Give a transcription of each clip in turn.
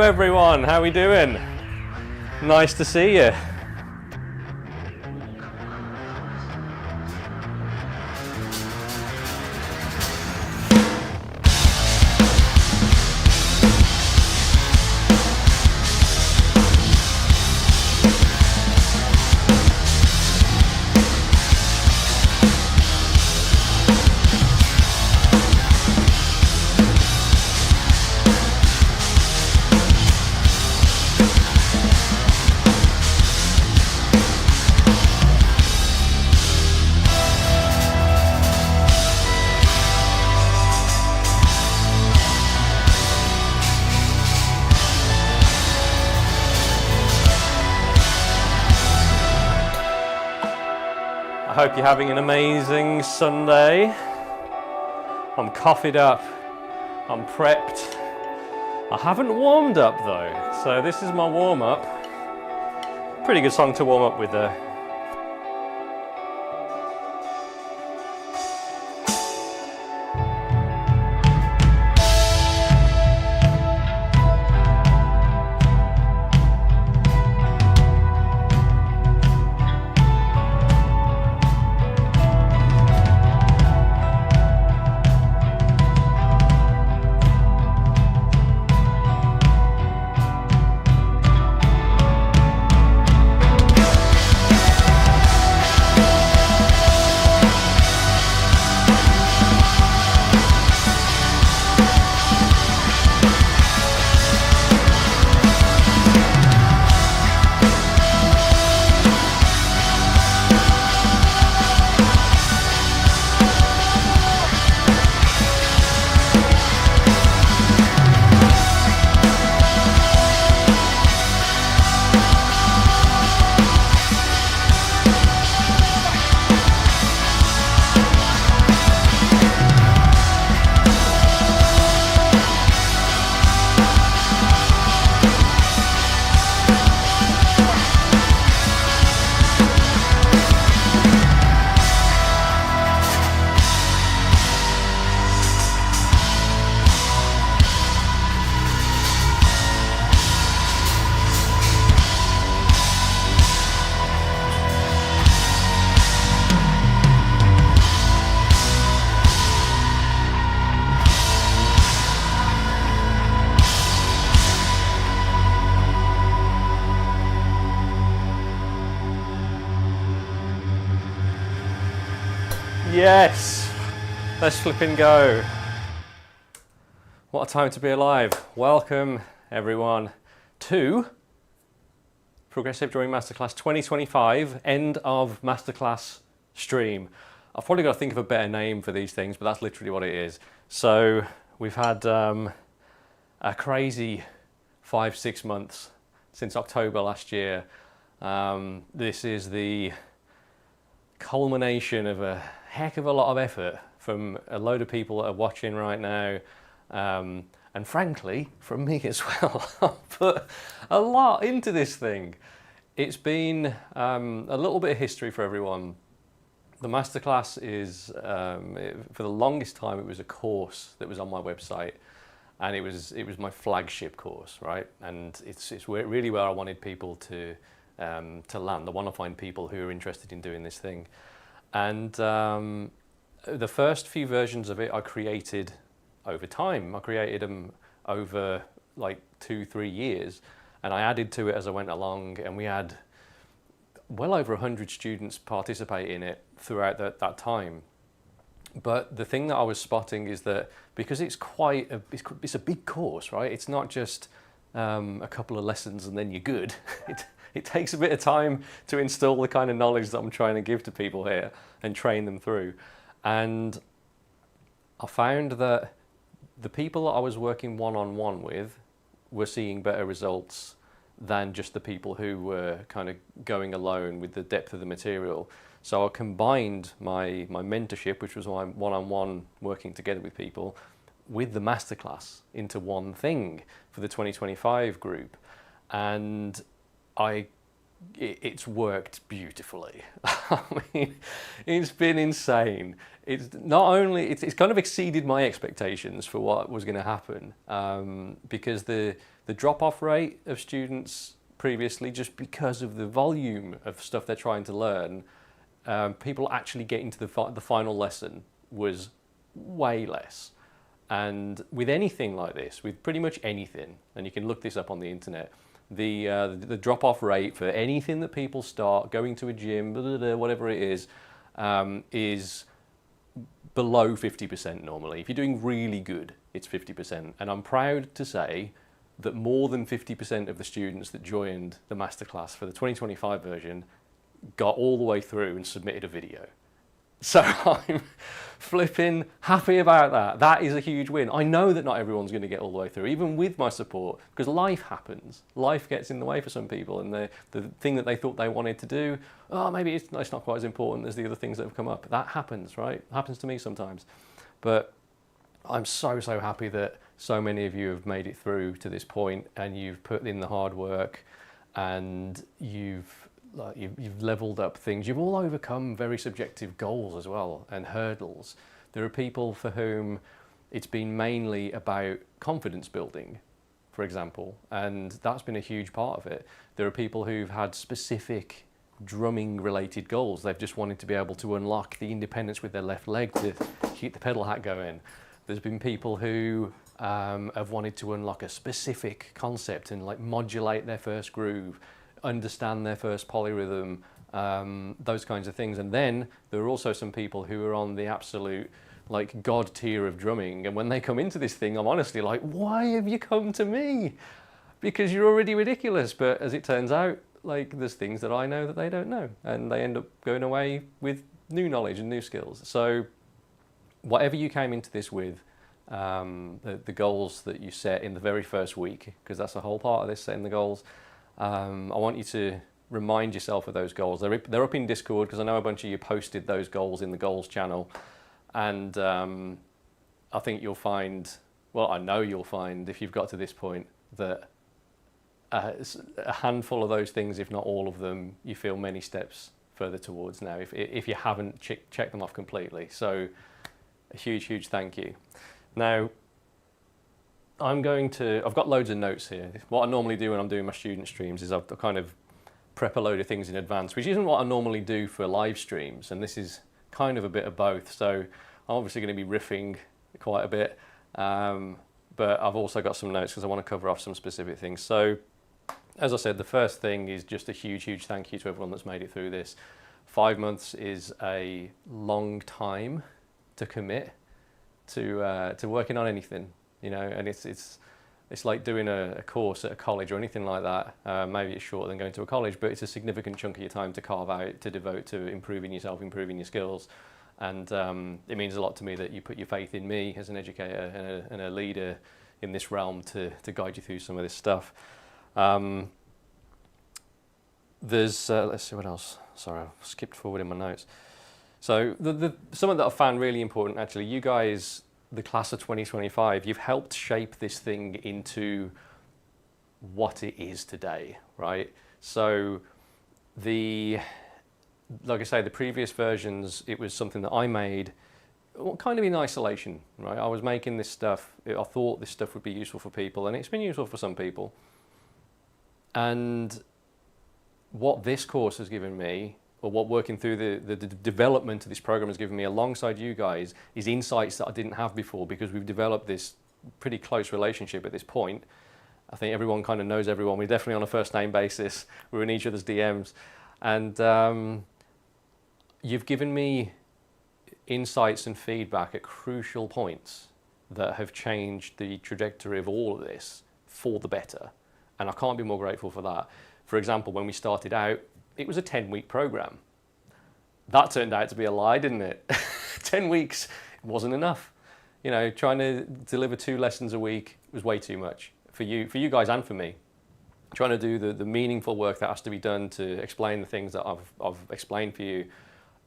everyone, how we doing? Nice to see you. I hope you're having an amazing Sunday. I'm coffeeed up, I'm prepped. I haven't warmed up though, so this is my warm up. Pretty good song to warm up with though. Yes, let's flip and go. What a time to be alive. Welcome everyone to Progressive Drawing Masterclass 2025, end of Masterclass stream. I've probably got to think of a better name for these things, but that's literally what it is. So we've had a crazy 5-6 months since October last year. This is the culmination of a heck of a lot of effort from a load of people that are watching right now, and frankly from me as well. I've put a lot into this thing. It's been a little bit of history for everyone. The Masterclass is, for the longest time, it was a course that was on my website, and it was my flagship course, right? And it's really where I wanted people to land. I want to find people who are interested in doing this thing. And the first few versions of it I created over time. I created them over like 2-3 years, and I added to it as I went along, and we had well over 100 students participate in it throughout that time. But the thing that I was spotting is that because it's it's a big course, right? It's not just a couple of lessons and then you're good. It takes a bit of time to install the kind of knowledge that I'm trying to give to people here and train them through. And I found that the people that I was working one-on-one with were seeing better results than just the people who were kind of going alone with the depth of the material. So I combined my mentorship, which was my one-on-one working together with people, with the masterclass into one thing for the 2025 group. And it's worked beautifully. I mean, it's been insane. It's not only, it's kind of exceeded my expectations for what was going to happen, because the the drop-off rate of students previously, just because of the volume of stuff they're trying to learn, people actually getting to the final lesson was way less. And with anything like this, with pretty much anything, and you can look this up on the internet, the drop-off rate for anything that people start, going to a gym, whatever it is below 50% normally. If you're doing really good, it's 50%. And I'm proud to say that more than 50% of the students that joined the Masterclass for the 2025 version got all the way through and submitted a video. So I'm flipping happy about that. That is a huge win. I know that not everyone's going to get all the way through, even with my support, because life happens. Life gets in the way for some people, and the thing that they thought they wanted to do, maybe it's not quite as important as the other things that have come up. That happens, right? It happens to me sometimes. But I'm so happy that so many of you have made it through to this point, and you've put in the hard work, and you've leveled up things. You've all overcome very subjective goals as well, and hurdles. There are people for whom it's been mainly about confidence building, for example, and that's been a huge part of it. There are people who've had specific drumming related goals. They've just wanted to be able to unlock the independence with their left leg to keep the pedal hat going. There's been people who have wanted to unlock a specific concept and like modulate their first groove, understand their first polyrhythm, those kinds of things. And then there are also some people who are on the absolute like god tier of drumming, and when they come into this thing, I'm honestly like, why have you come to me? Because you're already ridiculous. But as it turns out, like, there's things that I know that they don't know, and they end up going away with new knowledge and new skills. So whatever you came into this with, the goals that you set in the very first week, because that's the whole part of this, setting the goals, I want you to remind yourself of those goals. They're up in Discord, because I know a bunch of you posted those goals in the goals channel. And I think you'll find, well, I know you'll find, if you've got to this point, that a handful of those things, if not all of them, you feel many steps further towards now, if you haven't checked them off completely. So a huge thank you. Now, I've got loads of notes here. What I normally do when I'm doing my student streams is I kind of prep a load of things in advance, which isn't what I normally do for live streams, and this is kind of a bit of both. So I'm obviously going to be riffing quite a bit, but I've also got some notes because I want to cover off some specific things. So as I said, the first thing is just a huge thank you to everyone that's made it through this. 5 months is a long time to commit to working on anything, you know, and it's like doing a course at a college or anything like that. Maybe it's shorter than going to a college, but it's a significant chunk of your time to carve out, to devote to improving yourself, improving your skills. And it means a lot to me that you put your faith in me as an educator and a leader in this realm to guide you through some of this stuff. There's, let's see what else. Sorry, I've skipped forward in my notes. So something that I found really important, actually, you guys, the class of 2025, you've helped shape this thing into what it is today, right? So like I say, the previous versions, it was something that I made kind of in isolation, right? I was making this stuff, I thought this stuff would be useful for people, and it's been useful for some people. And what this course has given me, or what working through the development of this program has given me alongside you guys, is insights that I didn't have before, because we've developed this pretty close relationship at this point. I think everyone kind of knows everyone. We're definitely on a first name basis. We're in each other's DMs. And you've given me insights and feedback at crucial points that have changed the trajectory of all of this for the better. And I can't be more grateful for that. For example, when we started out, it was a 10-week program. That turned out to be a lie, didn't it? 10 weeks wasn't enough. You know, trying to deliver 2 lessons a week was way too much for you guys and for me. Trying to do the meaningful work that has to be done to explain the things that I've explained for you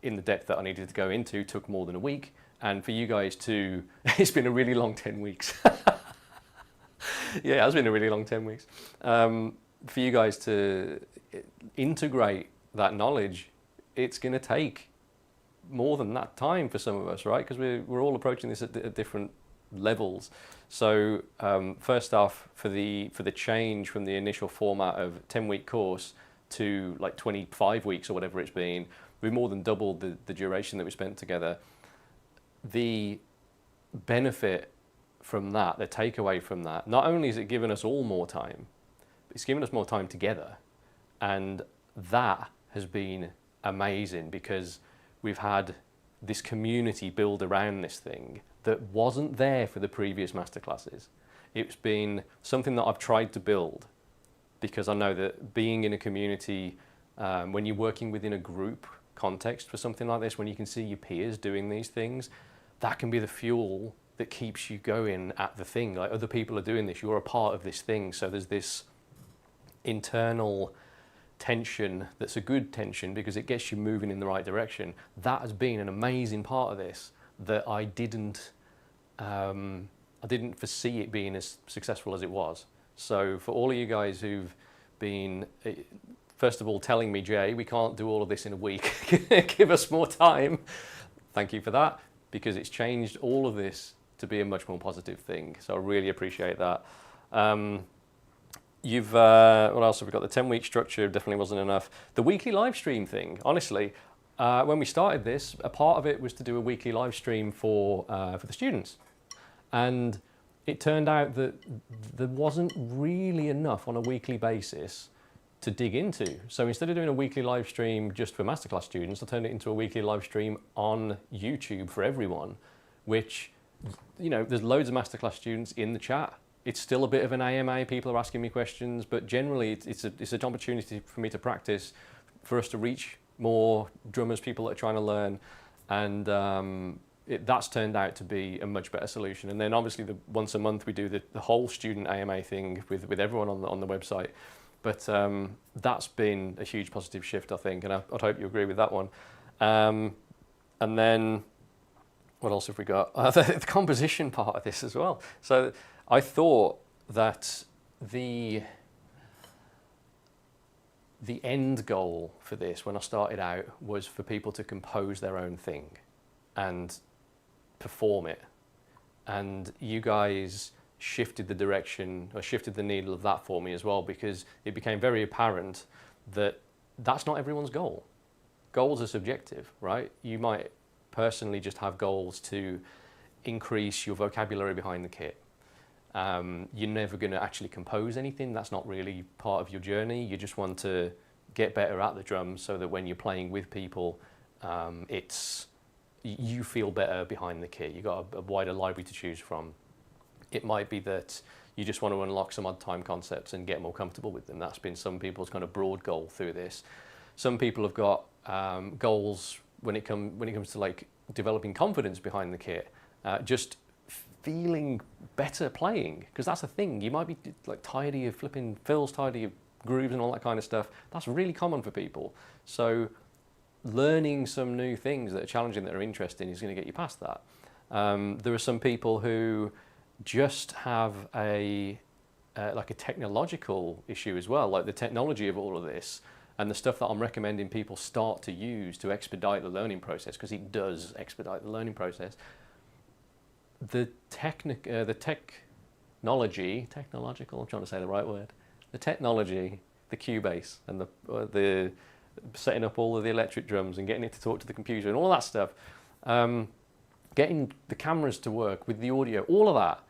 in the depth that I needed to go into took more than a week. And for you guys to, it's been a really long 10 weeks. Yeah, it has been a really long 10 weeks. For you guys to integrate that knowledge, it's going to take more than that time for some of us, right? Because we're all approaching this at different levels. So first off, for the change from the initial format of 10-week course to like 25 weeks or whatever it's been, we more than doubled the duration that we spent together. The benefit from that, the takeaway from that, not only has it given us all more time, but it's given us more time together. And that has been amazing because we've had this community build around this thing that wasn't there for the previous masterclasses. It's been something that I've tried to build because I know that being in a community, when you're working within a group context for something like this, when you can see your peers doing these things, that can be the fuel that keeps you going at the thing. Like other people are doing this, you're a part of this thing. So there's this internal tension that's a good tension because it gets you moving in the right direction. That has been an amazing part of this that I didn't foresee it being as successful as it was. So for all of you guys who've been, first of all, telling me, Jay, we can't do all of this in a week, give us more time. Thank you for that, because it's changed all of this to be a much more positive thing. So I really appreciate that. What else have we got? The 10-week structure definitely wasn't enough. The weekly live stream thing, honestly, when we started this, a part of it was to do a weekly live stream for the students. And it turned out that there wasn't really enough on a weekly basis to dig into. So instead of doing a weekly live stream just for Masterclass students, I turned it into a weekly live stream on YouTube for everyone, which, you know, there's loads of Masterclass students in the chat. It's still a bit of an AMA, people are asking me questions, but generally it's an opportunity for me to practice, for us to reach more drummers, people that are trying to learn, and that's turned out to be a much better solution. And then obviously once a month we do the whole student AMA thing with everyone on the website. But that's been a huge positive shift, I think, and I'd hope you agree with that one. And then what else have we got? The composition part of this as well. So I thought that the end goal for this, when I started out, was for people to compose their own thing and perform it. And you guys shifted the direction, or shifted the needle of that for me as well, because it became very apparent that that's not everyone's goal. Goals are subjective, right? You might personally just have goals to increase your vocabulary behind the kit. You're never going to actually compose anything. That's not really part of your journey. You just want to get better at the drums so that when you're playing with people, you feel better behind the kit. You've got a wider library to choose from. It might be that you just want to unlock some odd time concepts and get more comfortable with them. That's been some people's kind of broad goal through this. Some people have got goals when it comes to like developing confidence behind the kit, just feeling better playing, because that's a thing. You might be like tired of your flipping fills, tired of your grooves and all that kind of stuff. That's really common for people. So learning some new things that are challenging, that are interesting, is going to get you past that. There are some people who just have like a technological issue as well, like the technology of all of this and the stuff that I'm recommending people start to use to expedite the learning process, because it does expedite the learning process. The technological, I'm trying to say the right word, the technology, the Cubase and the setting up all of the electric drums and getting it to talk to the computer and all that stuff, getting the cameras to work with the audio, all of that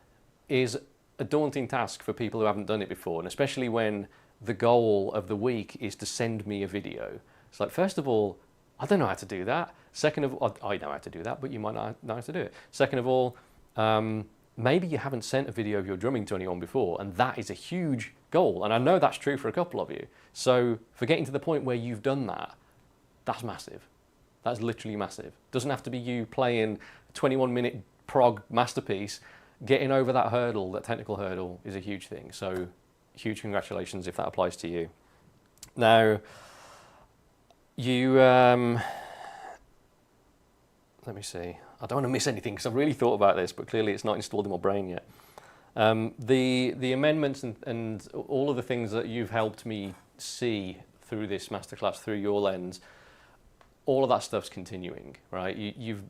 is a daunting task for people who haven't done it before, and especially when the goal of the week is to send me a video. It's like, first of all, I don't know how to do that. Second of all, I know how to do that, but you might not know how to do it. Second of all, maybe you haven't sent a video of your drumming to anyone before, and that is a huge goal. And I know that's true for a couple of you. So for getting to the point where you've done that, that's massive. That's literally massive. Doesn't have to be you playing a 21-minute prog masterpiece. Getting over that hurdle, that technical hurdle, is a huge thing. So huge congratulations if that applies to you. Now, you, let me see. I don't want to miss anything because I've really thought about this, but clearly it's not installed in my brain yet. The amendments and all of the things that you've helped me see through this masterclass, through your lens, all of that stuff's continuing, right? You've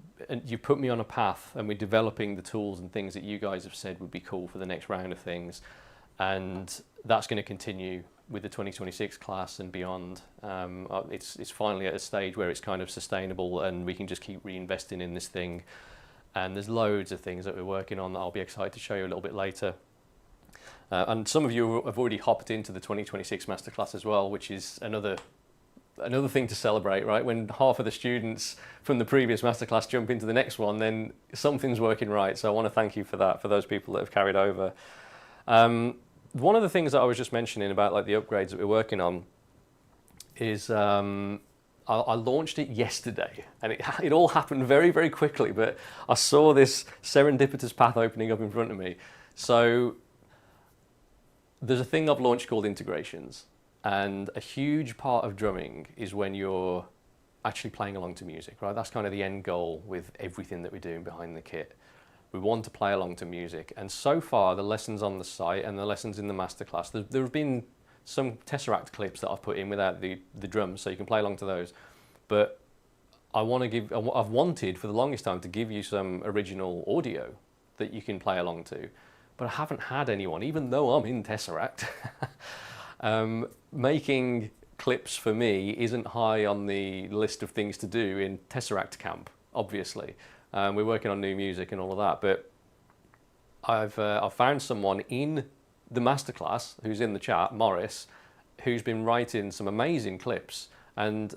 put me on a path, and we're developing the tools and things that you guys have said would be cool for the next round of things, and that's going to continue with the 2026 class and beyond. It's finally at a stage where it's kind of sustainable, and we can just keep reinvesting in this thing. And there's loads of things that we're working on that I'll be excited to show you a little bit later. And some of you have already hopped into the 2026 Masterclass as well, which is another thing to celebrate, right? When half of the students from the previous Masterclass jump into the next one, then something's working right. So I want to thank you for that, for those people that have carried over. One of the things that I was just mentioning about like the upgrades that we're working on is I launched it yesterday, and it all happened very, very quickly, but I saw this serendipitous path opening up in front of me. So there's a thing I've launched called integrations. And a huge part of drumming is when you're actually playing along to music, right? That's kind of the end goal with everything that we're doing behind the kit. We want to play along to music. And so far, the lessons on the site and the lessons in the masterclass, there have been some Tesseract clips that I've put in without the drums, so you can play along to those. But I've wanted for the longest time to give you some original audio that you can play along to, but I haven't had anyone, even though I'm in Tesseract. Making clips for me isn't high on the list of things to do in Tesseract camp, obviously. We're working on new music and all of that, but I've found someone in the masterclass who's in the chat, Morris, who's been writing some amazing clips, and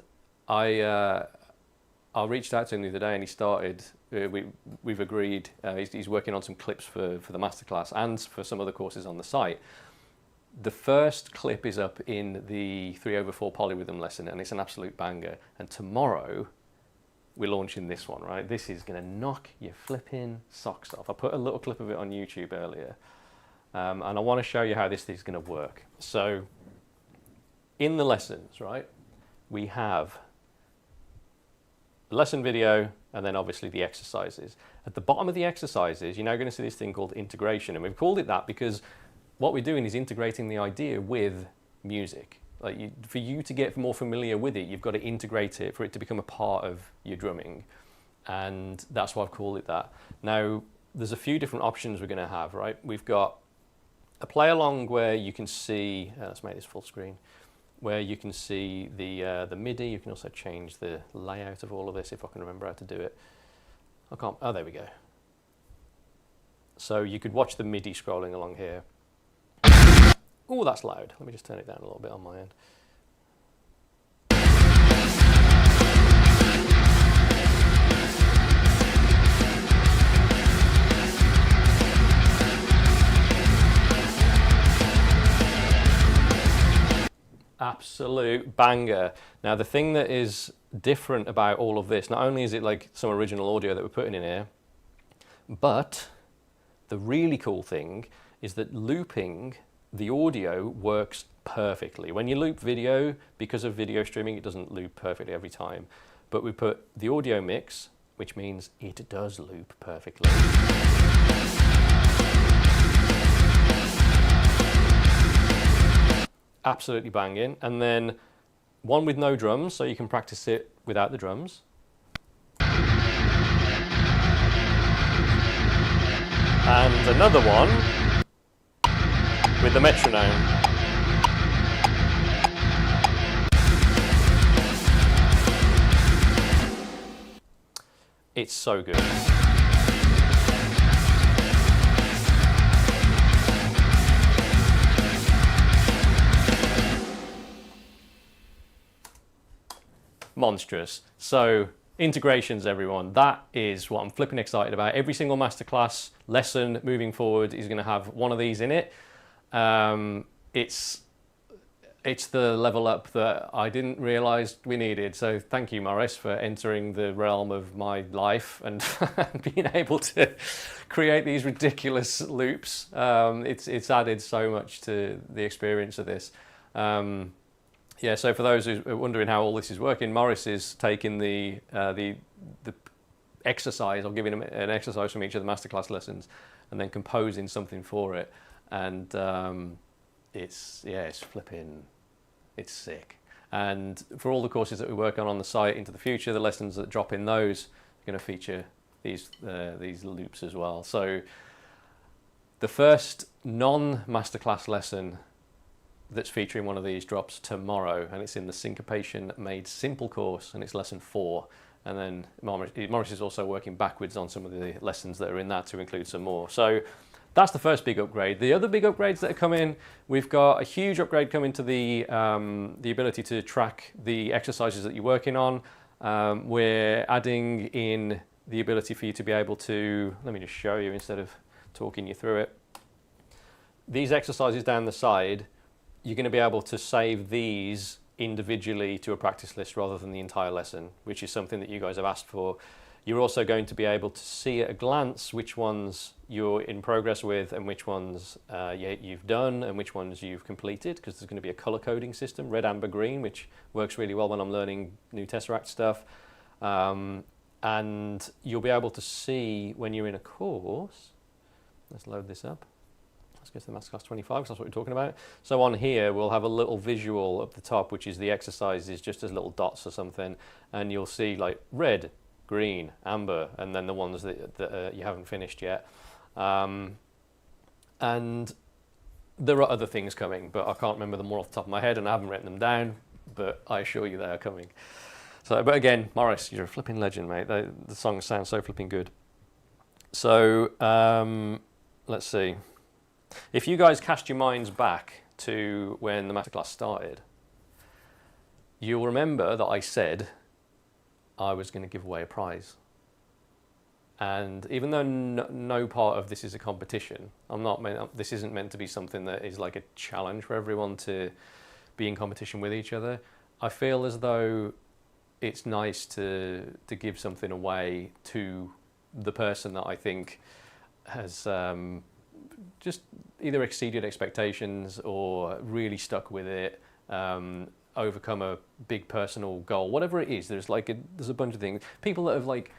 I reached out to him the other day, and he started. We've agreed. He's working on some clips for the masterclass and for some other courses on the site. The first clip is up in the 3/4 polyrhythm lesson, and it's an absolute banger. And tomorrow, we're launching this one, right? This is going to knock your flipping socks off. I put a little clip of it on YouTube earlier, and I want to show you how this thing's going to work. So, in the lessons, right, we have the lesson video, and then obviously the exercises. At the bottom of the exercises, you're now going to see this thing called integration, and we've called it that because what we're doing is integrating the idea with music. Like for you to get more familiar with it, you've got to integrate it for it to become a part of your drumming. And that's why I've called it that. Now, there's a few different options we're going to have, right? We've got a play along where you can see, let's make this full screen, where you can see the MIDI. You can also change the layout of all of this if I can remember how to do it. I can't, oh, there we go. So you could watch the MIDI scrolling along here. Oh, that's loud. Let me just turn it down a little bit on my end. Absolute banger. Now, the thing that is different about all of this, not only is it like some original audio that we're putting in here, but the really cool thing is that looping the audio works perfectly. When you loop video, because of video streaming, it doesn't loop perfectly every time. But we put the audio mix, which means it does loop perfectly. Absolutely banging. And then one with no drums, so you can practice it without the drums. And another one with the metronome. It's so good. Monstrous. So, integrations, everyone. That is what I'm flipping excited about. Every single masterclass lesson moving forward is going to have one of these in it. It's the level up that I didn't realise we needed. So thank you, Morris, for entering the realm of my life and being able to create these ridiculous loops. It's added so much to the experience of this. Yeah, so for those who are wondering how all this is working, Morris is taking the exercise, or giving him an exercise from each of the masterclass lessons, and then composing something for it. And it's flipping, it's sick. And for all the courses that we work on the site into the future, the lessons that drop in those are going to feature these loops as well. So the first non-masterclass lesson that's featuring one of these drops tomorrow, and it's in the Syncopation Made Simple course, and it's lesson 4. And then Maurice is also working backwards on some of the lessons that are in that to include some more. So that's the first big upgrade. The other big upgrades that are coming, we've got a huge upgrade coming to the ability to track the exercises that you're working on. We're adding in the ability for you to be able to, let me just show you instead of talking you through it. These exercises down the side, you're going to be able to save these individually to a practice list rather than the entire lesson, which is something that you guys have asked for. You're also going to be able to see at a glance which ones you're in progress with and which ones you've done and which ones you've completed, because there's going to be a color coding system, red, amber, green, which works really well when I'm learning new Tesseract stuff. And you'll be able to see when you're in a course. Let's load this up. Let's go to the Masterclass 25, because that's what we're talking about. So on here, we'll have a little visual up the top, which is the exercises just as little dots or something. And you'll see like red, green, amber, and then the ones that you haven't finished yet. And there are other things coming, but I can't remember them all off the top of my head, and I haven't written them down, but I assure you they are coming. So, but again, Maurice, you're a flipping legend, mate. The songs sound so flipping good. So, let's see. If you guys cast your minds back to when the Masterclass started, you'll remember that I said I was going to give away a prize. And even though no part of this is a competition, this isn't meant to be something that is like a challenge for everyone to be in competition with each other. I feel as though it's nice to give something away to the person that I think has just either exceeded expectations or really stuck with it, overcome a big personal goal, whatever it is. There's a bunch of things. People that have like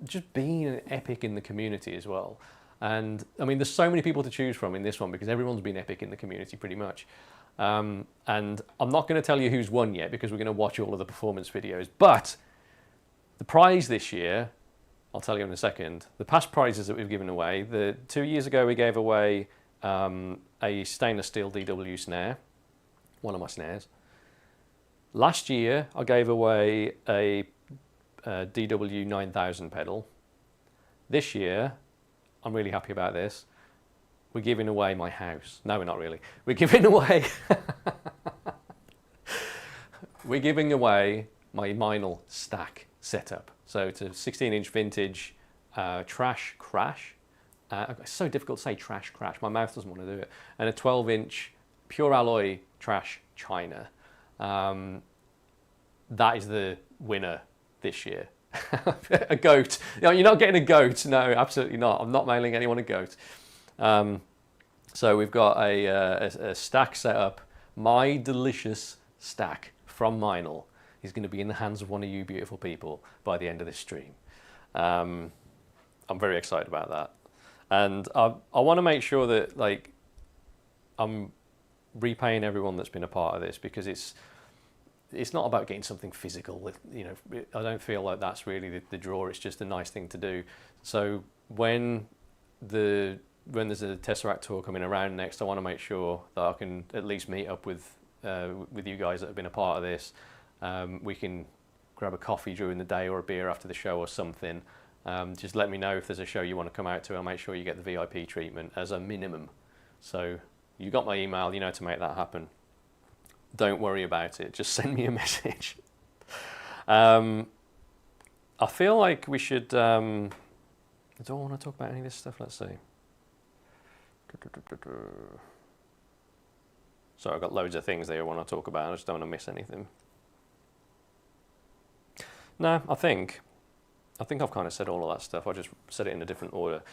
just been epic in the community as well. And I mean, there's so many people to choose from in this one because everyone's been epic in the community pretty much. And I'm not going to tell you who's won yet because we're going to watch all of the performance videos. But the prize this year, I'll tell you in a second. The past prizes that we've given away, 2 years ago we gave away a stainless steel DW snare, one of my snares. Last year I gave away a DW 9000 pedal. This year, I'm really happy about this, we're giving away my house. No, we're not really. We're giving away we're giving away my Meinl stack setup. So it's a 16-inch vintage trash crash. It's so difficult to say trash crash. My mouth doesn't want to do it. And a 12-inch pure alloy trash china. That is the winner this year. A goat. No, you're not getting a goat. No, absolutely not. I'm not mailing anyone a goat. So we've got a stack set up. My delicious stack from Meinl is going to be in the hands of one of you beautiful people by the end of this stream. I'm very excited about that. And I want to make sure that like I'm repaying everyone that's been a part of this, because it's not about getting something physical. You know, I don't feel like that's really the draw. It's just a nice thing to do. So when there's a Tesseract tour coming around next, I want to make sure that I can at least meet up with you guys that have been a part of this. We can grab a coffee during the day or a beer after the show or something. Just let me know if there's a show you want to come out to. I'll make sure you get the VIP treatment as a minimum. So you got my email, you know to make that happen. Don't worry about it. Just send me a message. I feel like we should... do I want to talk about any of this stuff? Let's see. So I've got loads of things there I want to talk about. I just don't want to miss anything. No, I think I've kind of said all of that stuff. I just said it in a different order.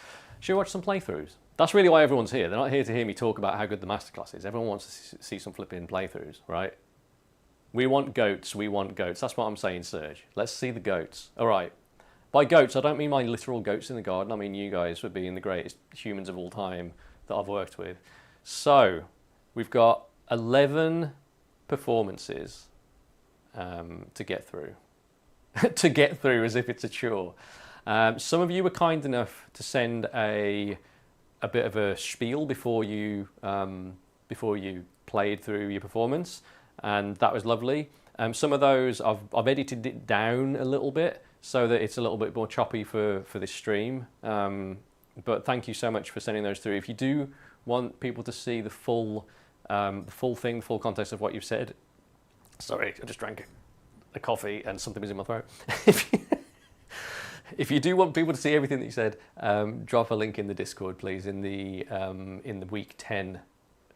Should we watch some playthroughs? That's really why everyone's here. They're not here to hear me talk about how good the Masterclass is. Everyone wants to see some flipping playthroughs, right? We want goats. We want goats. That's what I'm saying, Serge. Let's see the goats. All right. By goats, I don't mean my literal goats in the garden. I mean you guys for being the greatest humans of all time that I've worked with. So we've got 11 performances to get through. To get through as if it's a chore. Some of you were kind enough to send a bit of a spiel before you played through your performance, and that was lovely. Some of those I've edited it down a little bit so that it's a little bit more choppy for this stream. But thank you so much for sending those through. If you do want people to see the full thing, the full context of what you've said. Sorry, I just drank a coffee and something was in my throat. If you do want people to see everything that you said, drop a link in the Discord, please, in the week 10,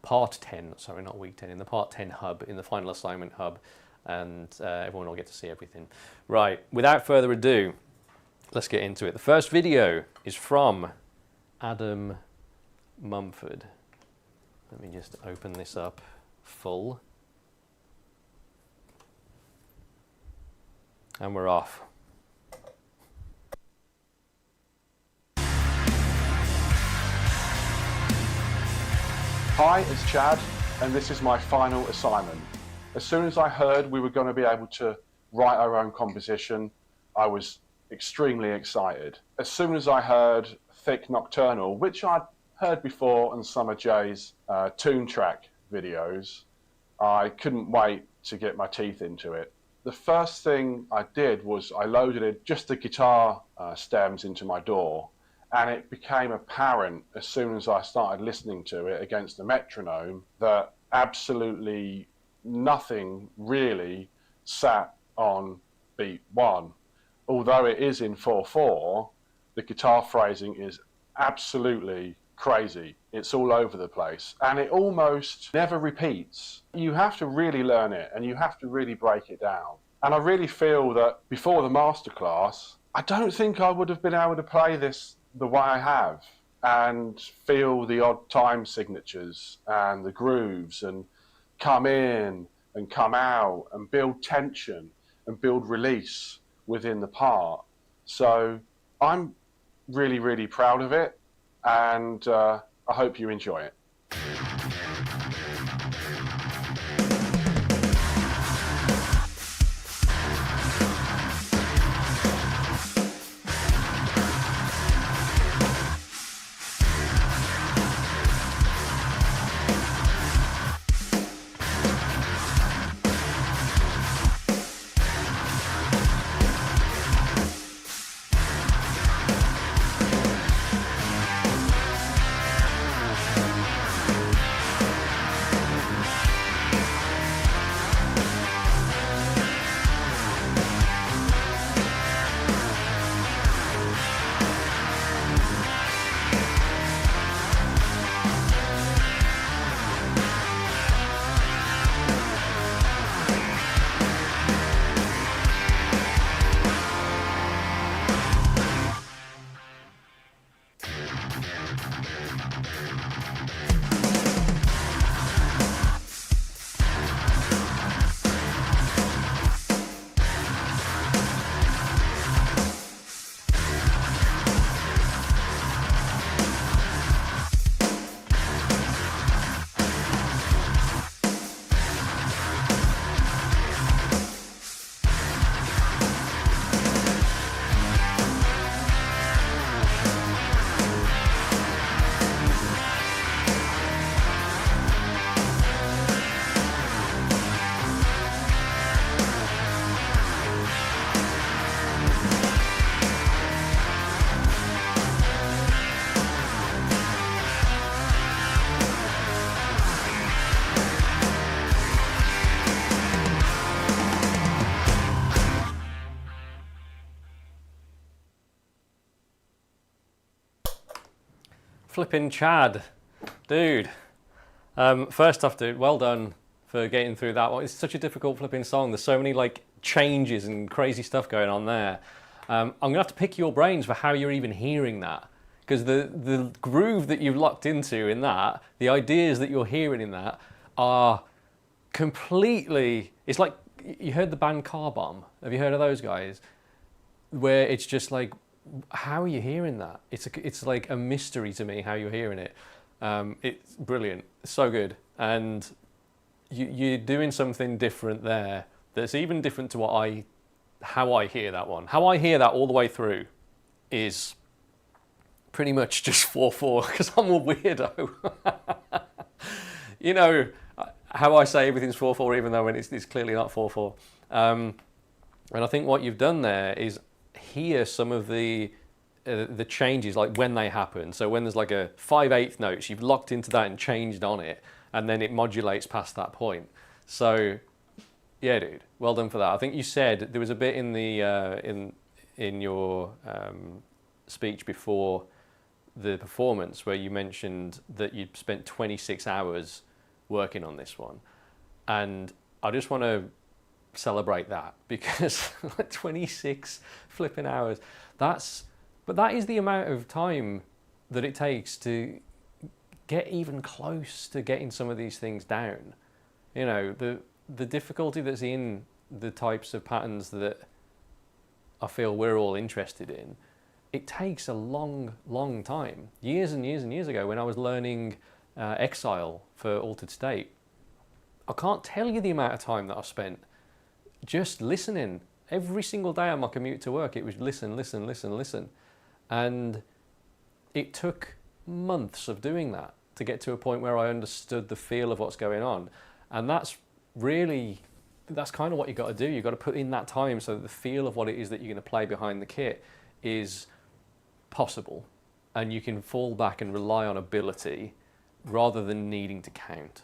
part 10, sorry, not week 10, in the part 10 hub, in the final assignment hub, and everyone will get to see everything. Right, without further ado, let's get into it. The first video is from Adam Mumford. Let me just open this up full. And we're off. Hi, it's Chad, and this is my final assignment. As soon as I heard we were going to be able to write our own composition, I was extremely excited. As soon as I heard Thick Nocturnal, which I'd heard before on some of Jay's Toon Track videos, I couldn't wait to get my teeth into it. The first thing I did was I loaded it, just the guitar stems into my DAW, and it became apparent as soon as I started listening to it against the metronome that absolutely nothing really sat on beat 1. Although it is in 4/4, the guitar phrasing is absolutely crazy. It's all over the place, and it almost never repeats. You have to really learn it, and you have to really break it down. And I really feel that before the masterclass, I don't think I would have been able to play this the way I have and feel the odd time signatures and the grooves and come in and come out and build tension and build release within the part. So I'm really, really proud of it, and I hope you enjoy it. Flipping Chad, dude. First off, dude, well done for getting through that one. It's such a difficult flipping song. There's so many like changes and crazy stuff going on there. I'm gonna have to pick your brains for how you're even hearing that, because the groove that you've locked into in that, the ideas that you're hearing in that are completely. It's like you heard the band Car Bomb. Have you heard of those guys? Where it's just like, how are you hearing that? It's like a mystery to me how you're hearing it. It's brilliant, so good, and you're doing something different there that's even different to how I hear that one. How I hear that all the way through is pretty much just 4/4 because I'm a weirdo. You know how I say everything's 4/4 even though it's clearly not 4/4. And I think what you've done there is hear some of the changes, like when they happen. So when there's like a 5/8 notes, you've locked into that and changed on it, and then it modulates past that point. So yeah, dude, well done for that. I think you said there was a bit in the in your speech before the performance where you mentioned that you'd spent 26 hours working on this one, and I just want to celebrate that because 26 flipping hours, but that is the amount of time that it takes to get even close to getting some of these things down. You know, the difficulty that's in the types of patterns that I feel we're all interested in, it takes a long time. Years and years and years ago when I was learning Exile for Altered State, I can't tell you the amount of time that I spent just listening. Every single day on my commute to work, it was listen. And it took months of doing that to get to a point where I understood the feel of what's going on. And that's kind of what you've got to do. You've got to put in that time so that the feel of what it is that you're going to play behind the kit is possible. And you can fall back and rely on ability rather than needing to count.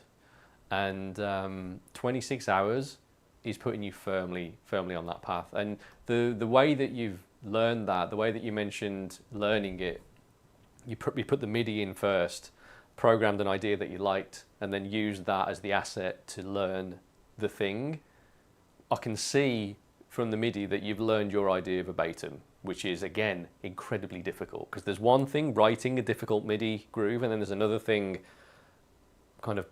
And 26 hours is putting you firmly on that path. And the way that you've learned that, the way that you mentioned learning it, you put the MIDI in first, programmed an idea that you liked, and then used that as the asset to learn the thing. I can see from the MIDI that you've learned your idea verbatim, which is, again, incredibly difficult. Because there's one thing writing a difficult MIDI groove, and then there's another thing kind of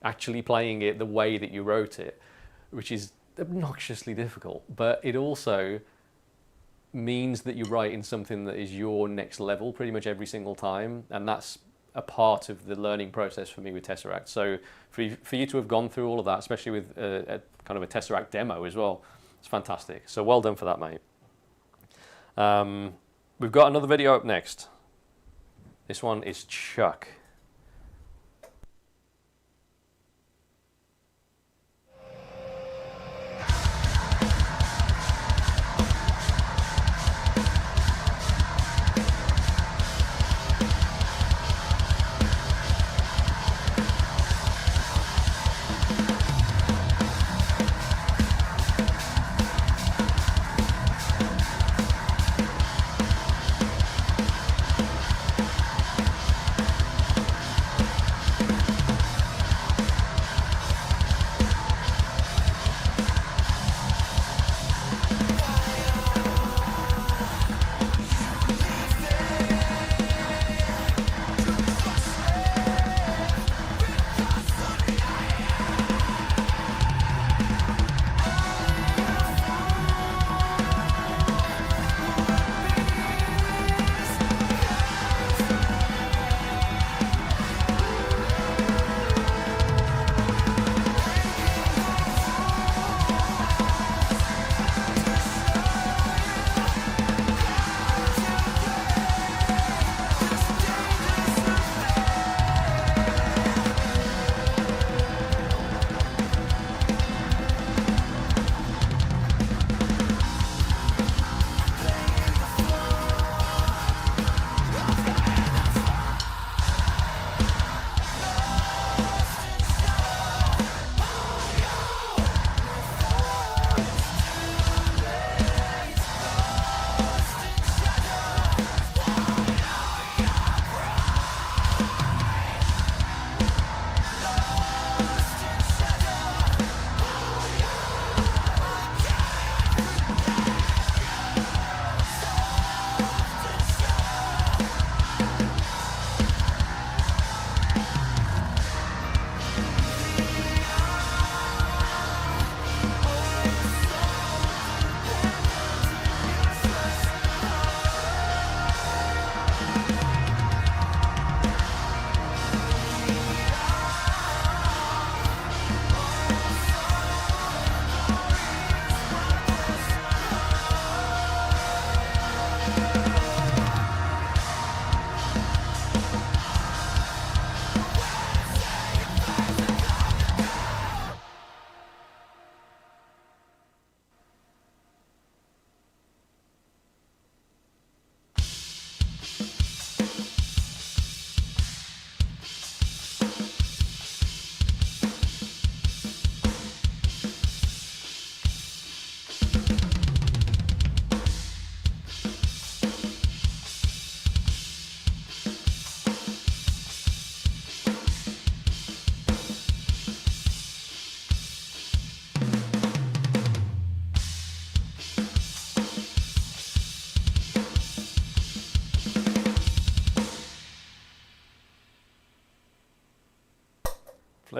actually playing it the way that you wrote it, which is obnoxiously difficult. But it also means that you're writing something that is your next level pretty much every single time, and that's a part of the learning process for me with Tesseract. So for you to have gone through all of that, especially with a kind of a Tesseract demo as well, it's fantastic. So well done for that, mate. We've got another video up next. This one is Chuck.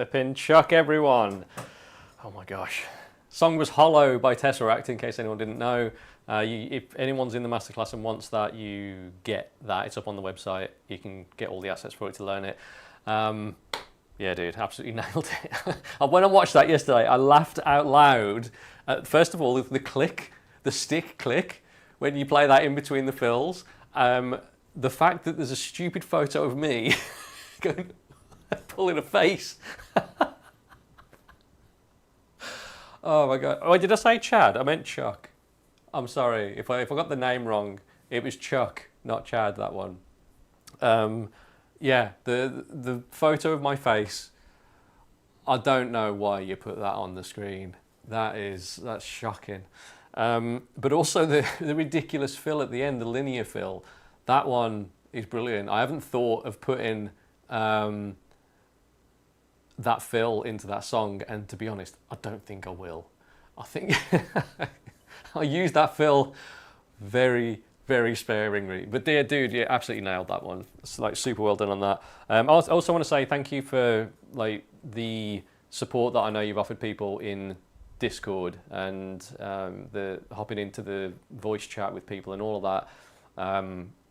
Flipping Chuck, everyone. Oh my gosh. Song was Hollow by Tesseract, in case anyone didn't know. If anyone's in the masterclass and wants that, you get that. It's up on the website. You can get all the assets for it to learn it. Yeah, dude, absolutely nailed it. When I watched that yesterday, I laughed out loud. First of all, the click, the stick click, when you play that in between the fills. The fact that there's a stupid photo of me going, pulling a face. Oh my God. Oh, did I say Chad? I meant Chuck. I'm sorry. If I got the name wrong, it was Chuck, not Chad, that one. Yeah, the photo of my face, I don't know why you put that on the screen. That's shocking. But also the ridiculous fill at the end, the linear fill, that one is brilliant. I haven't thought of putting that fill into that song, and to be honest, I don't think I will. I think I'll use that fill very, very sparingly. But dear dude, you absolutely nailed that one. It's like super well done on that. I also want to say thank you for like the support that I know you've offered people in Discord and the hopping into the voice chat with people and all of that.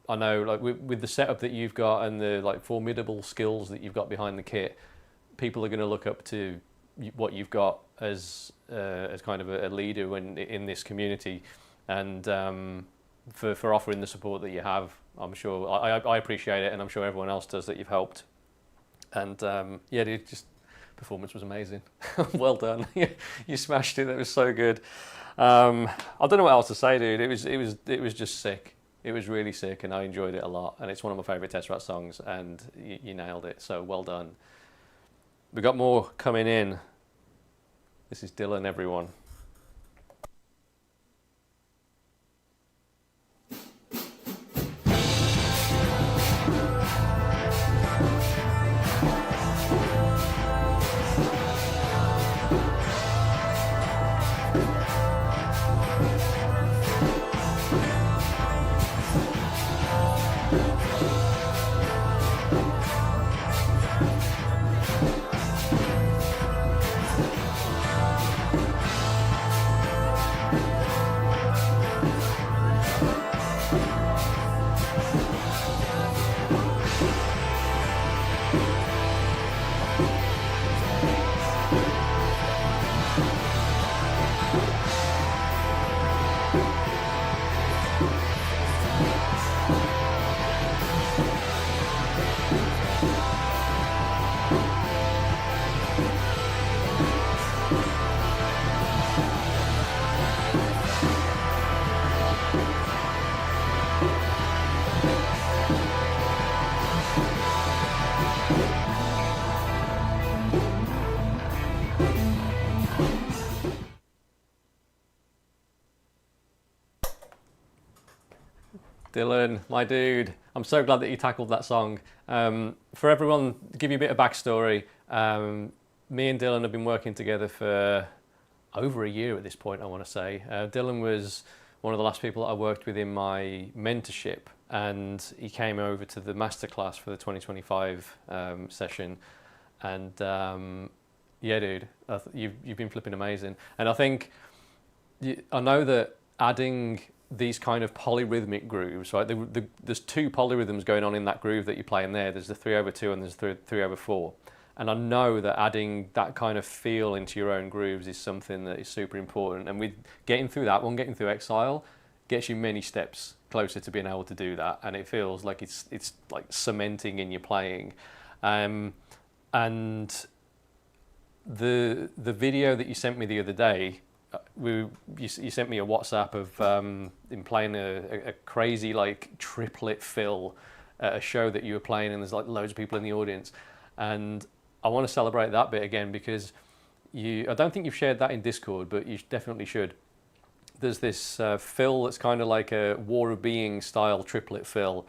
I know like with the setup that you've got and the like formidable skills that you've got behind the kit, people are going to look up to what you've got as kind of a leader in this community, and for offering the support that you have. I'm sure I appreciate it, and I'm sure everyone else does that you've helped. And yeah, dude, just performance was amazing. Well done. You smashed it. That was so good. I don't know what else to say, dude. It was just sick. It was really sick, and I enjoyed it a lot. And it's one of my favourite Tesseract songs, and you nailed it. So well done. We got more coming in. This is Dylan, everyone. Dylan, my dude, I'm so glad that you tackled that song. For everyone, to give you a bit of backstory, me and Dylan have been working together for over a year at this point, I want to say. Dylan was one of the last people that I worked with in my mentorship, and he came over to the Masterclass for the 2025 session. And yeah, dude, you've been flipping amazing. And I think, I know that adding these kind of polyrhythmic grooves, right? There's two polyrhythms going on in that groove that you're playing there. There's the 3/2 and there's the 3/4. And I know that adding that kind of feel into your own grooves is something that is super important. And with getting through that one, getting through Exile, gets you many steps closer to being able to do that. And it feels like it's like cementing in your playing. And the video that you sent me the other day, you sent me a WhatsApp of him playing a crazy like triplet fill at a show that you were playing, and there's like loads of people in the audience, and I want to celebrate that bit again because I don't think you've shared that in Discord, but you definitely should. There's this fill that's kind of like a War of Being style triplet fill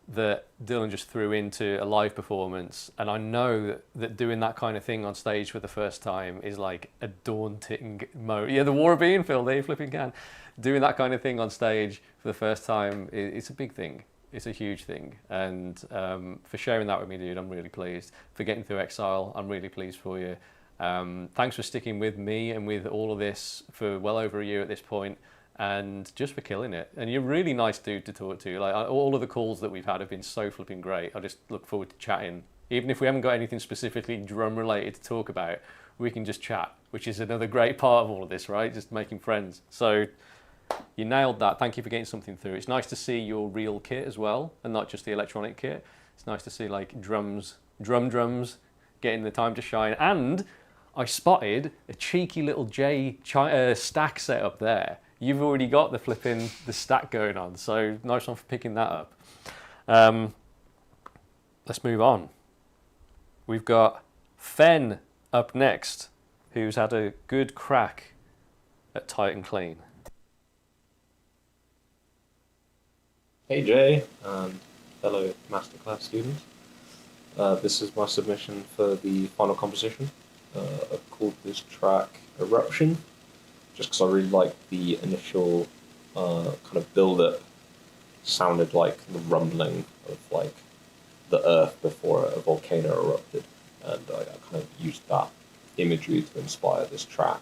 that Dylan just threw into a live performance, and I know that doing that kind of thing on stage for the first time is like a daunting moment. Yeah, the War of Being fill, there you flipping can. Doing that kind of thing on stage for the first time, it's a big thing. It's a huge thing, and for sharing that with me, dude, I'm really pleased. For getting through Exile, I'm really pleased for you. Thanks for sticking with me and with all of this for well over a year at this point, and just for killing it. And you're a really nice dude to talk to. Like all of the calls that we've had have been so flipping great. I just look forward to chatting. Even if we haven't got anything specifically drum related to talk about, we can just chat, which is another great part of all of this, right? Just making friends. So you nailed that. Thank you for getting something through. It's nice to see your real kit as well, and not just the electronic kit. It's nice to see like drums getting the time to shine. And I spotted a cheeky little stack set up there. You've already got the stack going on, so nice one for picking that up. Let's move on. We've got Fen up next, who's had a good crack at tight and clean. Hey Jay, and fellow Masterclass students. This is my submission for the final composition. I've called this track Eruption, just because I really like the initial kind of build-up. Sounded like the rumbling of like the earth before a volcano erupted, and I kind of used that imagery to inspire this track.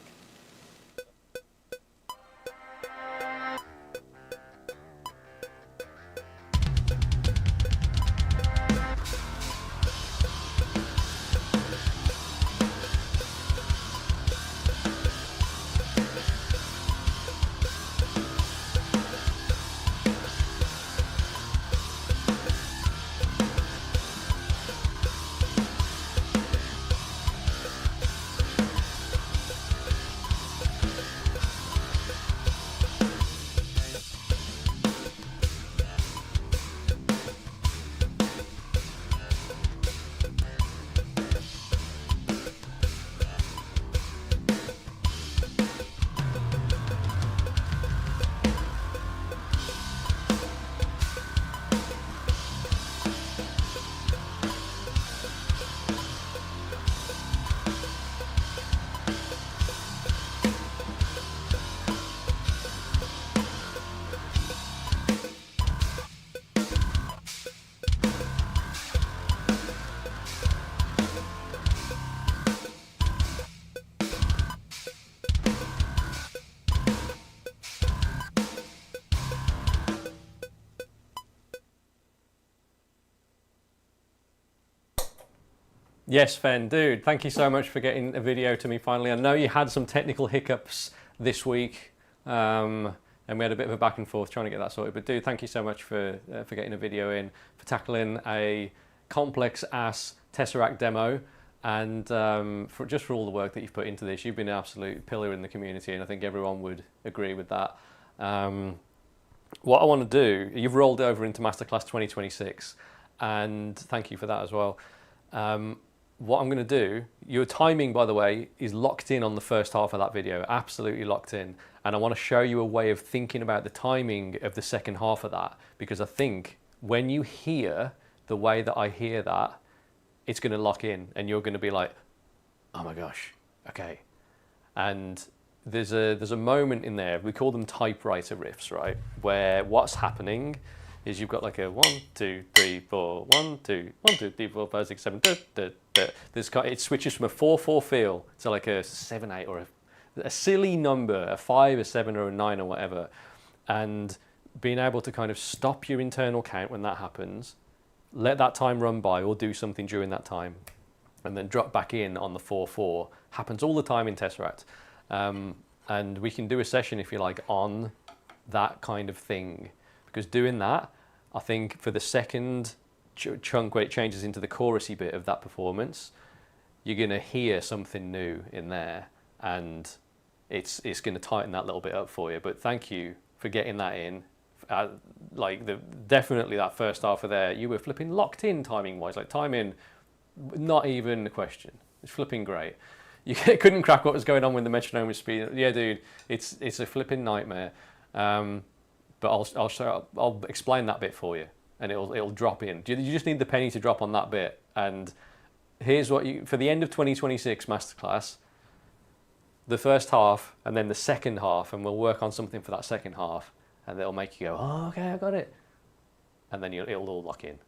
Yes, Fen, dude, thank you so much for getting a video to me finally. I know you had some technical hiccups this week, and we had a bit of a back and forth trying to get that sorted. But dude, thank you so much for getting a video in, for tackling a complex-ass Tesseract demo, and for all the work that you've put into this. You've been an absolute pillar in the community, and I think everyone would agree with that. What I want to do, you've rolled over into Masterclass 2026, and thank you for that as well. What I'm going to do, your timing, by the way, is locked in on the first half of that video, absolutely locked in. And I want to show you a way of thinking about the timing of the second half of that, because I think when you hear the way that I hear that, it's going to lock in and you're going to be like, oh my gosh, okay. And there's a moment in there, we call them typewriter riffs, right? Where what's happening is you've got like a 1, 2, 3, 4, 1, 2, 1, 2, 3, 4, 5, 6, 7, it switches from a 4/4 feel to like a 7/8 or a silly number, a 5, a 7, or a 9 or whatever. And being able to kind of stop your internal count when that happens, let that time run by or do something during that time, and then drop back in on the 4/4 happens all the time in Tesseract. And we can do a session, if you like, on that kind of thing, because doing that, I think for the second chunk where it changes into the chorusy bit of that performance, you're going to hear something new in there, and it's going to tighten that little bit up for you. But thank you for getting that in. Definitely that first half of there, you were flipping locked in timing wise, like timing, not even a question. It's flipping great. You couldn't crack what was going on when the metronome was speeding. Yeah, dude, it's a flipping nightmare. But I'll explain that bit for you, and it'll drop in. You just need the penny to drop on that bit. And here's what for the end of 2026 Masterclass, the first half and then the second half, and we'll work on something for that second half, and it'll make you go, oh, okay, I got it. and then it'll all lock in.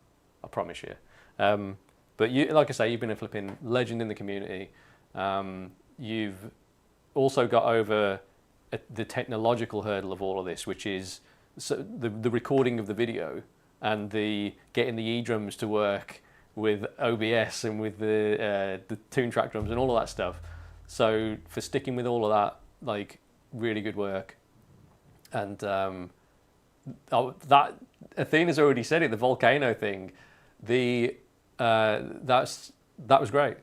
I promise you. But you, like I say, you've been a flipping legend in the community. You've also got over the technological hurdle of all of this, which is the recording of the video and the getting the E-drums to work with OBS and with the Tune Track drums and all of that stuff. So for sticking with all of that, like, really good work. And that Athena's already said it, the volcano thing. That was great.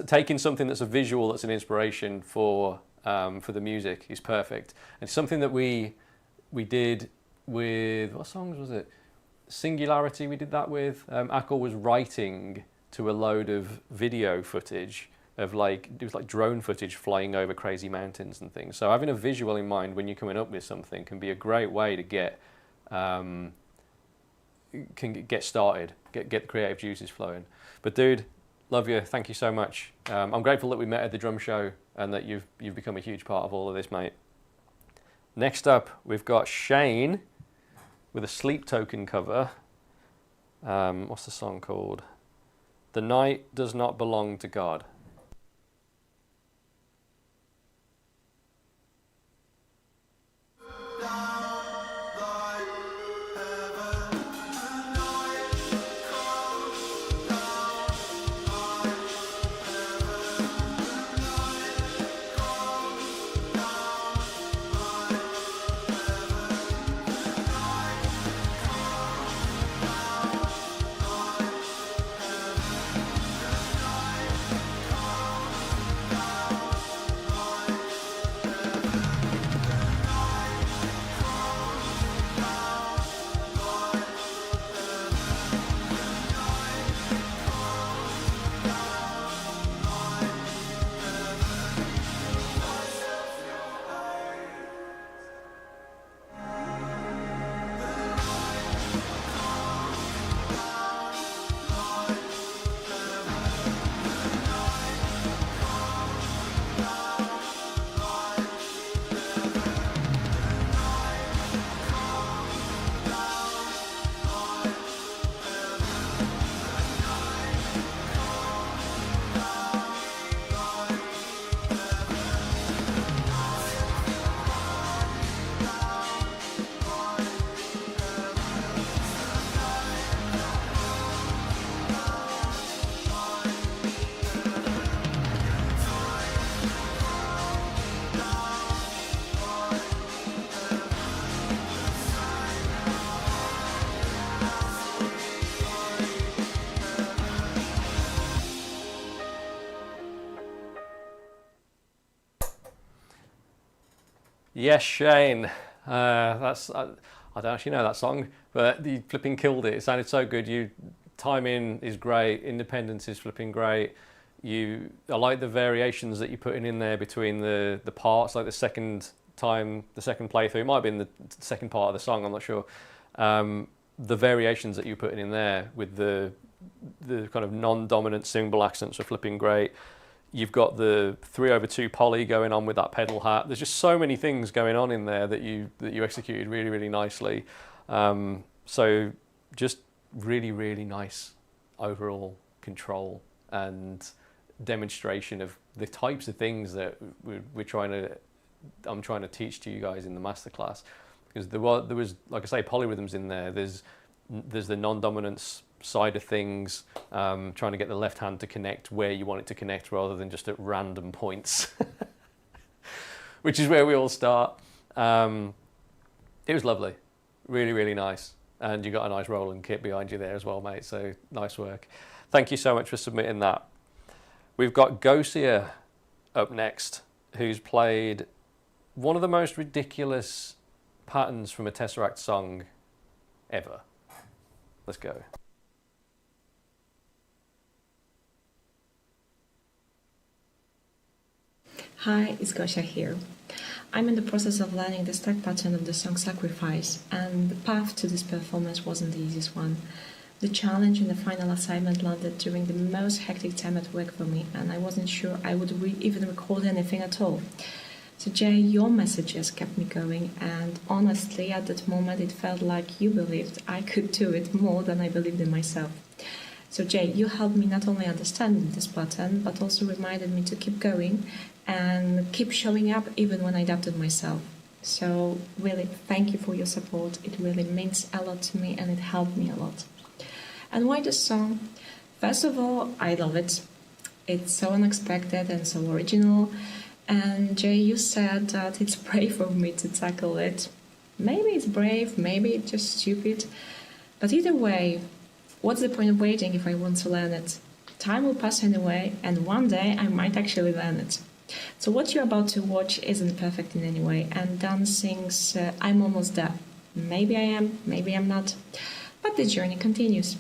Taking something that's a visual, that's an inspiration for the music is perfect. And something that we did with, what songs was it? Singularity we did that with. Ackle was writing to a load of video footage of, like, it was like drone footage flying over crazy mountains and things. So having a visual in mind when you're coming up with something can be a great way to get started, get the creative juices flowing. But dude, love you. Thank you so much. I'm grateful that we met at the drum show and that you've become a huge part of all of this, mate. Next up, we've got Shane with a Sleep Token cover. What's the song called? The Night Does Not Belong to God. Yes, Shane. I don't actually know that song, but you flipping killed it. It sounded so good. You timing is great. Independence is flipping great. I like the variations that you're putting in there between the parts, like the second playthrough. It might have been the second part of the song, I'm not sure. The variations that you're putting in there with the kind of non-dominant cymbal accents are flipping great. You've got the 3/2 poly going on with that pedal hat. There's just so many things going on in there that you executed really, really nicely. So just really, really nice overall control and demonstration of the types of things that I'm trying to teach to you guys in the masterclass. Because there was, like I say, polyrhythms in there. There's the non-dominance side of things, trying to get the left hand to connect where you want it to connect rather than just at random points, which is where we all start. It was lovely, really, really nice. And you got a nice rolling kit behind you there as well, mate. So nice work. Thank you so much for submitting that. We've got Gosia up next, who's played one of the most ridiculous patterns from a Tesseract song ever. Let's go. Hi, it's Gosia here. I'm in the process of learning the start pattern of the song Sacrifice, and the path to this performance wasn't the easiest one. The challenge in the final assignment landed during the most hectic time at work for me, and I wasn't sure I would even record anything at all. So Jay, your messages kept me going, and honestly, at that moment, it felt like you believed I could do it more than I believed in myself. So Jay, you helped me not only understand this pattern, but also reminded me to keep going and keep showing up even when I doubted myself. So really, thank you for your support. It really means a lot to me, and it helped me a lot. And why this song? First of all, I love it. It's so unexpected and so original. And Jay, you said that it's brave of me to tackle it. Maybe it's brave, maybe it's just stupid. But either way, what's the point of waiting if I want to learn it? Time will pass anyway, and one day I might actually learn it. So what you're about to watch isn't perfect in any way, and Dan sings I'm almost there. Maybe I am, maybe I'm not. But the journey continues.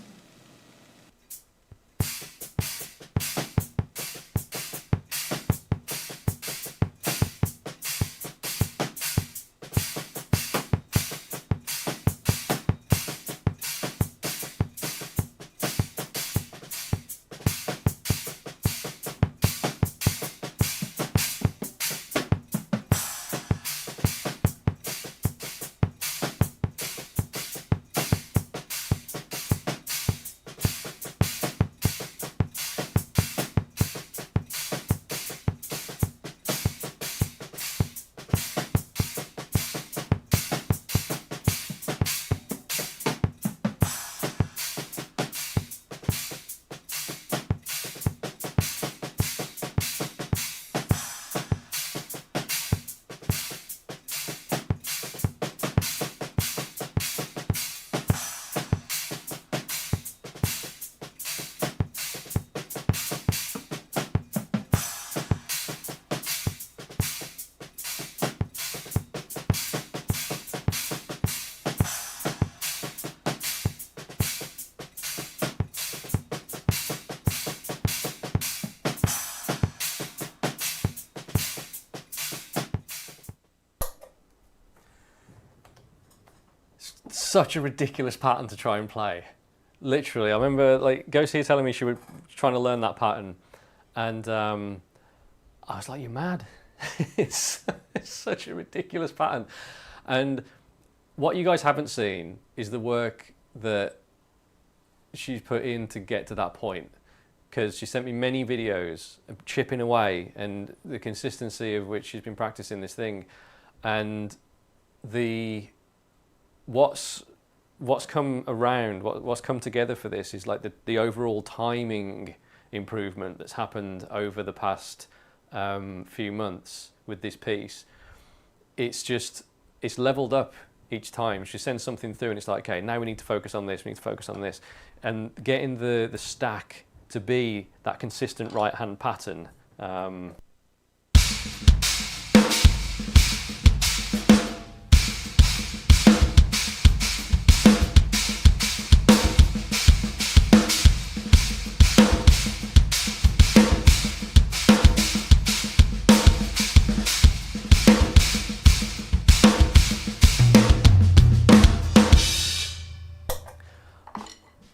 Such a ridiculous pattern to try and play. Literally, I remember like Ghosty telling me she was trying to learn that pattern, and I was like, "You're mad! it's such a ridiculous pattern." And what you guys haven't seen is the work that she's put in to get to that point. Because she sent me many videos chipping away, and the consistency of which she's been practicing this thing, and what's come around, what's come together for this is like the overall timing improvement that's happened over the past few months with this piece. It's leveled up each time. She sends something through and it's like, okay, now we need to focus on this, we need to focus on this. And getting the stack to be that consistent right hand pattern.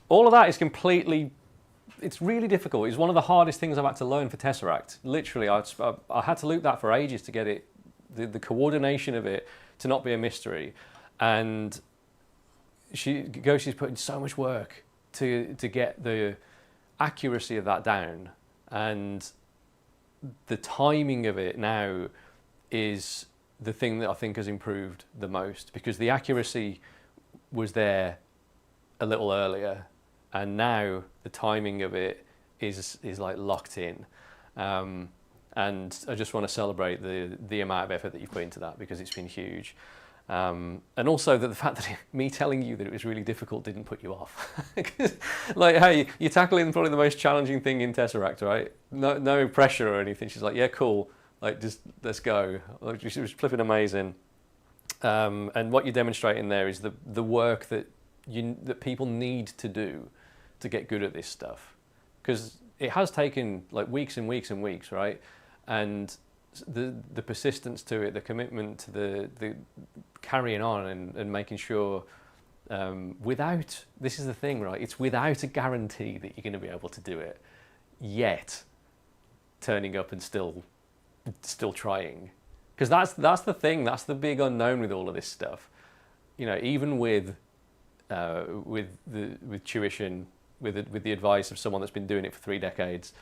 All of that is completely, it's really difficult. It's one of the hardest things I've had to learn for Tesseract. Literally, I had to loop that for ages to get it, the coordination of it to not be a mystery. And Ghosty's put in so much work to get the accuracy of that down. And the timing of it now is the thing that I think has improved the most, because the accuracy was there a little earlier, and now the timing of it is like locked in. And I just want to celebrate the amount of effort that you've put into that, because it's been huge. And also that the fact that me telling you that it was really difficult didn't put you off. Like, hey, you're tackling probably the most challenging thing in Tesseract, right? No pressure or anything. She's like, yeah, cool. Like, just let's go. Like, it was flipping amazing. And what you're demonstrating there is the work that people need to do to get good at this stuff, because it has taken like weeks and weeks and weeks, right? And the persistence to it, the commitment to the carrying on and making sure, without, this is the thing, right? It's without a guarantee that you're going to be able to do it, yet turning up and still trying, Because that's the thing, that's the big unknown with all of this stuff. You know, even with tuition, with the advice of someone that's been doing it for 3 decades,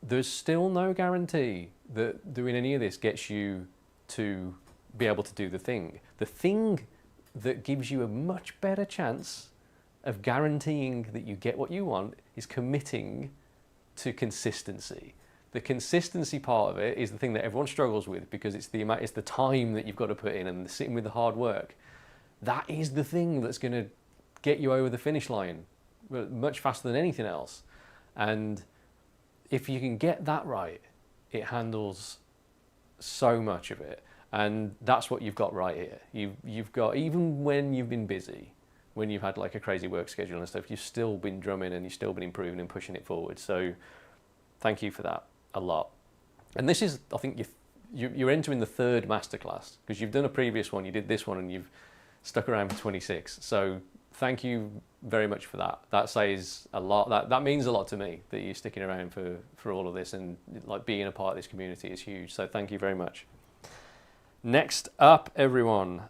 there's still no guarantee that doing any of this gets you to be able to do the thing. The thing that gives you a much better chance of guaranteeing that you get what you want is committing to consistency. The consistency part of it is the thing that everyone struggles with, because it's the time that you've got to put in and sitting with the hard work. That is the thing that's going to get you over the finish line much faster than anything else. And if you can get that right, it handles so much of it. And that's what you've got right here. You've got, even when you've been busy, when you've had like a crazy work schedule and stuff, you've still been drumming and you've still been improving and pushing it forward. So thank you for that a lot. And this is, I think you're entering the 3rd masterclass, because you've done a previous one, you did this one, and you've stuck around for 26. So thank you very much for that. That says a lot. That means a lot to me, that you're sticking around for all of this, and like being a part of this community is huge. So thank you very much. Next up, everyone,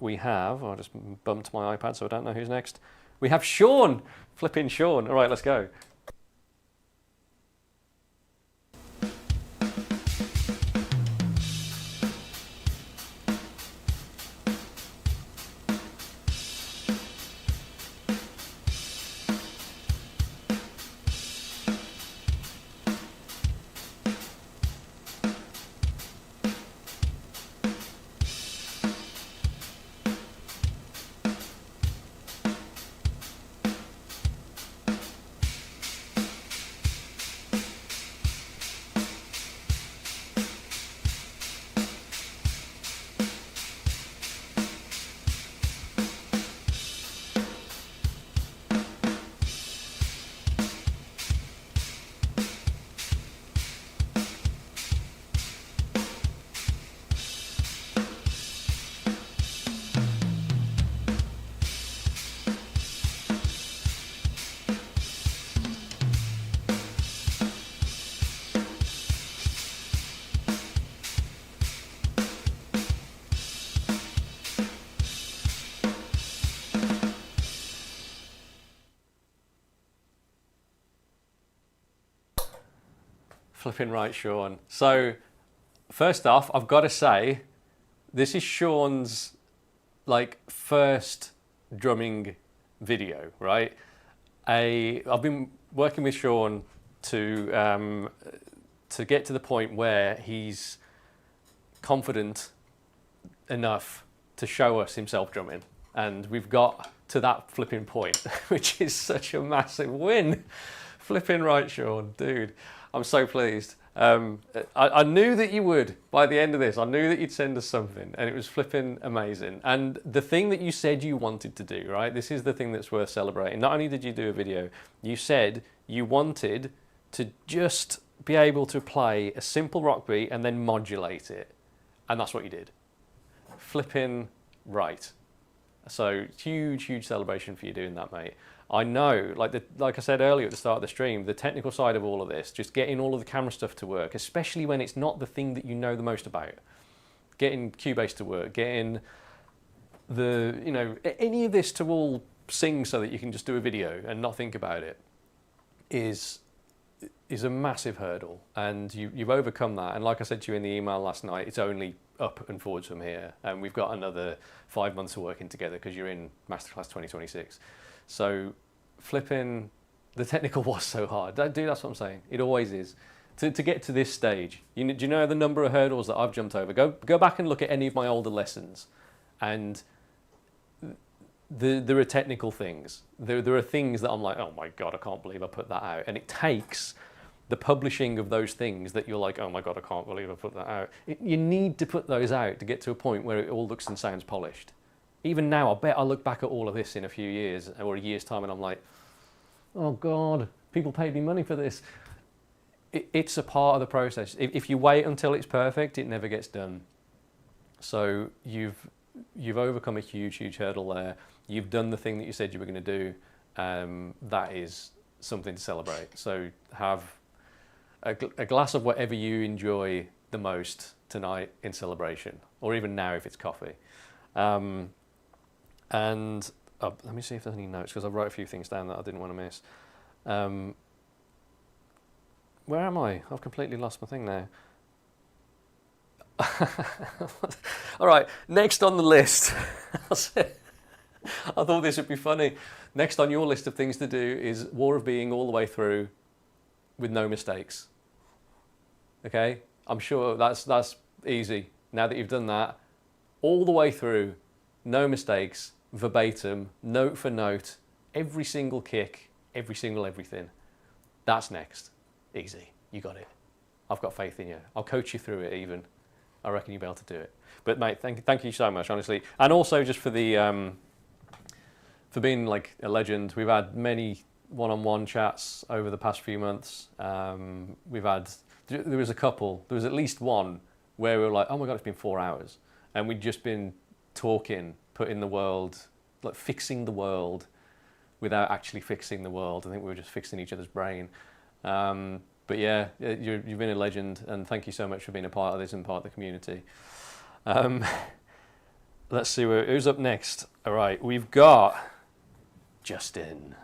we have, I just bumped my iPad so I don't know who's next. We have Sean, flipping Sean. All right, let's go. Flipping right, Sean. So first off, I've got to say, this is Sean's like first drumming video, right? I've been working with Sean to get to the point where he's confident enough to show us himself drumming, and we've got to that flipping point, which is such a massive win. Flipping right, Sean, dude. I'm so pleased. I knew that you would by the end of this. I knew that you'd send us something, and it was flipping amazing. And the thing that you said you wanted to do, right? This is the thing that's worth celebrating. Not only did you do a video, you said you wanted to just be able to play a simple rock beat and then modulate it. And that's what you did. Flipping right. So huge celebration for you doing that, mate. I know, like I said earlier at the start of the stream, the technical side of all of this, just getting all of the camera stuff to work, especially when it's not the thing that you know the most about. Getting Cubase to work, getting any of this to all sing so that you can just do a video and not think about it is a massive hurdle. And you've overcome that. And like I said to you in the email last night, it's only up and forwards from here. And we've got another 5 months of working together because you're in Masterclass 2026. So flipping, the technical was so hard. Dude, that's what I'm saying. It always is. To get to this stage, do you know the number of hurdles that I've jumped over? Go back and look at any of my older lessons, and there are technical things. There are things that I'm like, oh my God, I can't believe I put that out. And it takes the publishing of those things that you're like, oh my God, I can't believe I put that out. You need to put those out to get to a point where it all looks and sounds polished. Even now, I bet I look back at all of this in a few years or a year's time and I'm like, oh God, people paid me money for this. It's a part of the process. If you wait until it's perfect, it never gets done. So you've overcome a huge hurdle there. You've done the thing that you said you were going to do. That is something to celebrate. So have a glass of whatever you enjoy the most tonight in celebration, or even now if it's coffee. And let me see if there's any notes, because I wrote a few things down that I didn't want to miss. Where am I? I've completely lost my thing now. All right, next on the list. I thought this would be funny. Next on your list of things to do is War of Being all the way through with no mistakes. Okay? I'm sure that's easy. Now that you've done that, all the way through, no mistakes, verbatim, note for note, every single kick, every single everything. That's next. Easy. You got it. I've got faith in you. I'll coach you through it even. I reckon you'll be able to do it. But mate, thank you so much, honestly. And also just for the for being like a legend. We've had many one-on-one chats over the past few months. There was a couple, there was at least one where we were like, oh my God, it's been 4 hours. And we'd just been talking, putting the world, like fixing the world without actually fixing the world. I think we were just fixing each other's brain. But yeah, you've been a legend, and thank you so much for being a part of this and part of the community. Let's see who's up next. All right, we've got Justin.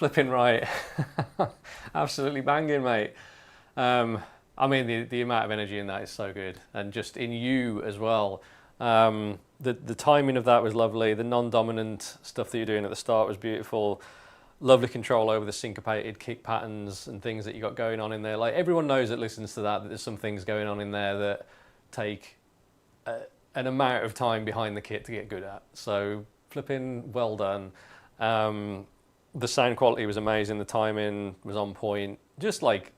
Flipping right. Absolutely banging, mate. I mean, the amount of energy in that is so good, and just in you as well. The timing of that was lovely. The non-dominant stuff that you're doing at the start was beautiful. Lovely control over the syncopated kick patterns and things that you got going on in there. Like, everyone knows that listens to that there's some things going on in there that take an amount of time behind the kit to get good at. So flipping well done. The sound quality was amazing. The timing was on point. Just like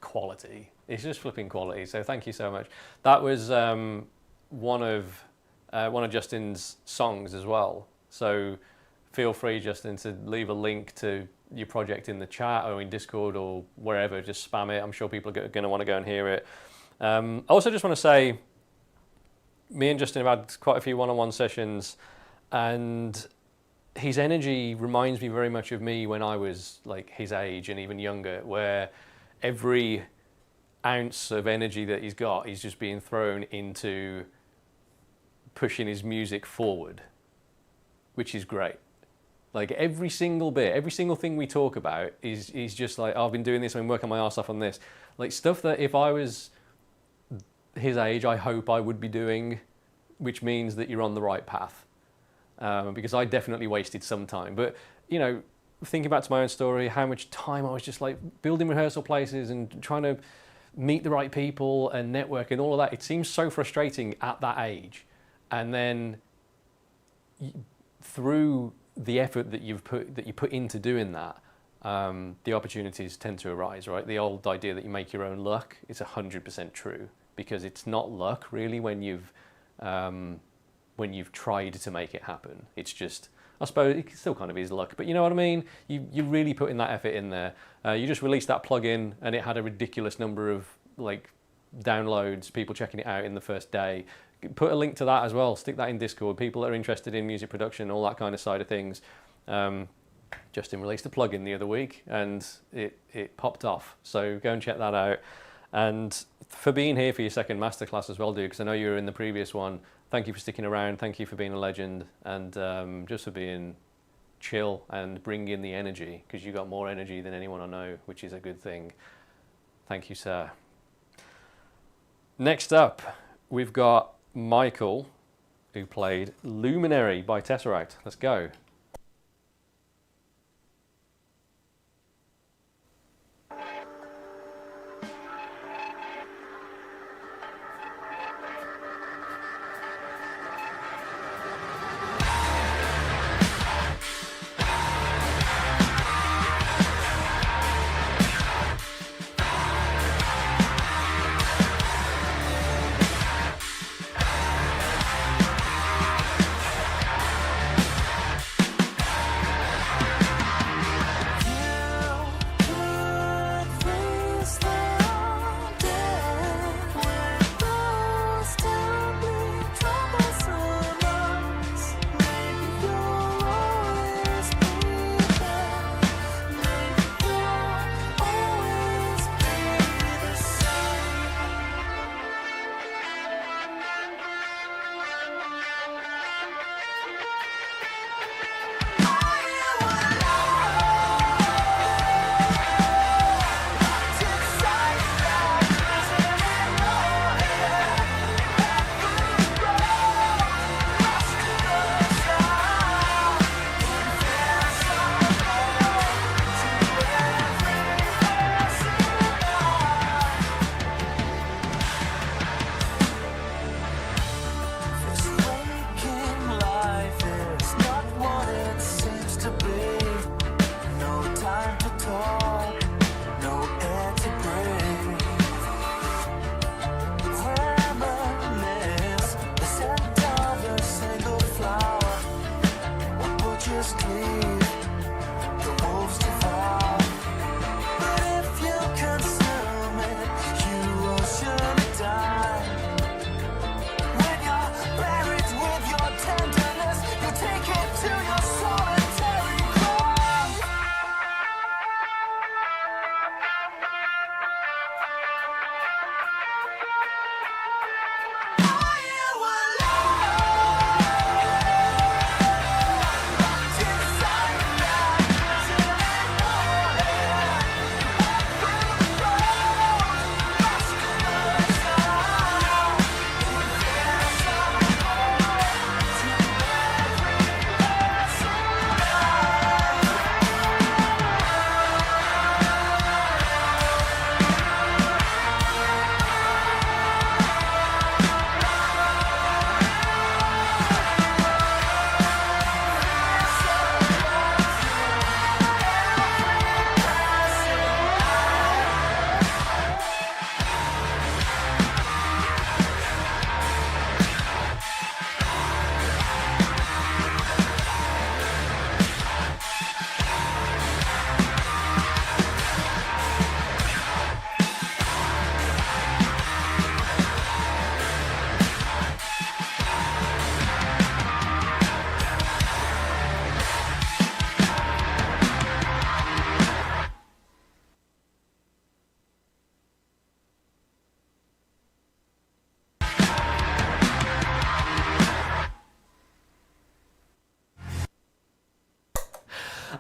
quality. It's just flipping quality. So thank you so much. That was one of Justin's songs as well. So feel free, Justin, to leave a link to your project in the chat or in Discord or wherever. Just spam it. I'm sure people are going to want to go and hear it. I also just want to say, me and Justin have had quite a few one-on-one sessions, and his energy reminds me very much of me when I was like his age and even younger, where every ounce of energy that he's got is just being thrown into pushing his music forward, which is great. Like, every single bit, every single thing we talk about is just like, oh, I've been doing this, I've been working my arse off on this. Like, stuff that if I was his age, I hope I would be doing, which means that you're on the right path. Because I definitely wasted some time. But, you know, thinking back to my own story, how much time I was just like building rehearsal places and trying to meet the right people and network and all of that. It seems so frustrating at that age. And then through the effort that you put into doing that, the opportunities tend to arise, right? The old idea that you make your own luck is 100% true, because it's not luck really when you've tried to make it happen. It's just, I suppose it still kind of is luck, but you know what I mean? You really putting that effort in there. You just released that plugin and it had a ridiculous number of like downloads, people checking it out in the first day. Put a link to that as well, stick that in Discord. People that are interested in music production, all that kind of side of things. Justin released a plugin the other week and it popped off. So go and check that out. And for being here for your second masterclass as well, dude, because I know you were in the previous one. Thank you for sticking around. Thank you for being a legend, and just for being chill and bringing the energy, because you got more energy than anyone I know, which is a good thing. Thank you, sir. Next up, we've got Michael, who played Luminary by Tesseract. Let's go.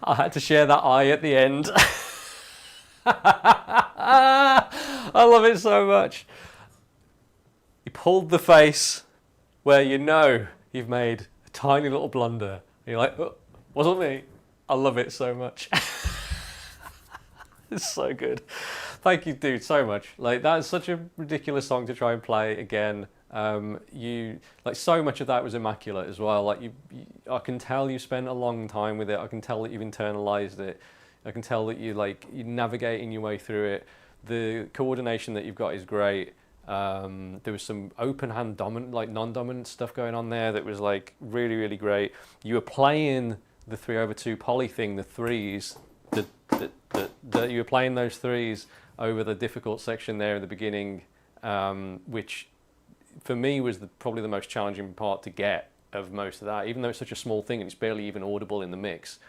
I had to share that eye at the end. I love it so much. You pulled the face where you know you've made a tiny little blunder. And you're like, oh, wasn't me. I love it so much. It's so good. Thank you, dude, so much. Like, that is such a ridiculous song to try and play again. You like, so much of that was immaculate as well. Like, I can tell you spent a long time with it. I can tell that you've internalized it. I can tell that you're navigating your way through it. The coordination that you've got is great. There was some open hand dominant, like non-dominant stuff going on there that was like really, really great. You were playing the 3/2 poly thing, the threes. You were playing those threes over the difficult section there in the beginning, which for me was probably the most challenging part to get of most of that. Even though it's such a small thing and it's barely even audible in the mix,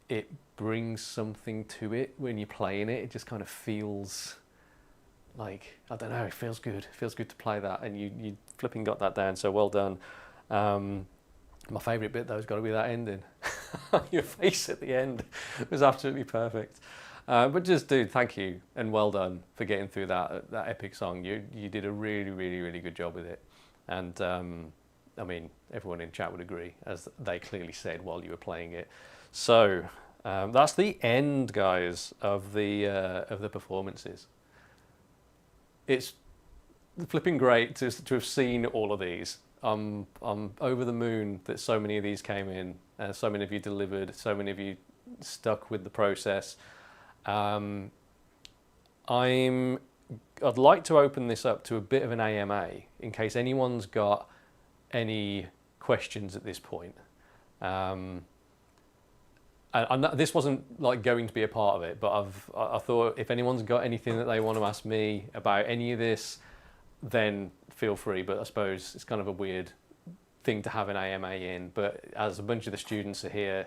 it brings something to it when you're playing it. It just kind of feels like, I don't know, it feels good. It feels good to play that, and you flipping got that down, so well done. My favourite bit though has got to be that ending. Your face at the end was absolutely perfect. But just, dude, thank you and well done for getting through that epic song. You did a really, really, really good job with it. And I mean, everyone in chat would agree, as they clearly said while you were playing it. So that's the end, guys, of the performances. It's flipping great to have seen all of these. I'm over the moon that so many of these came in, so many of you delivered, so many of you stuck with the process. I'd like to open this up to a bit of an AMA in case anyone's got any questions at this point. And this wasn't like going to be a part of it, but I thought if anyone's got anything that they want to ask me about any of this, then feel free. But I suppose it's kind of a weird thing to have an AMA in. But as a bunch of the students are here,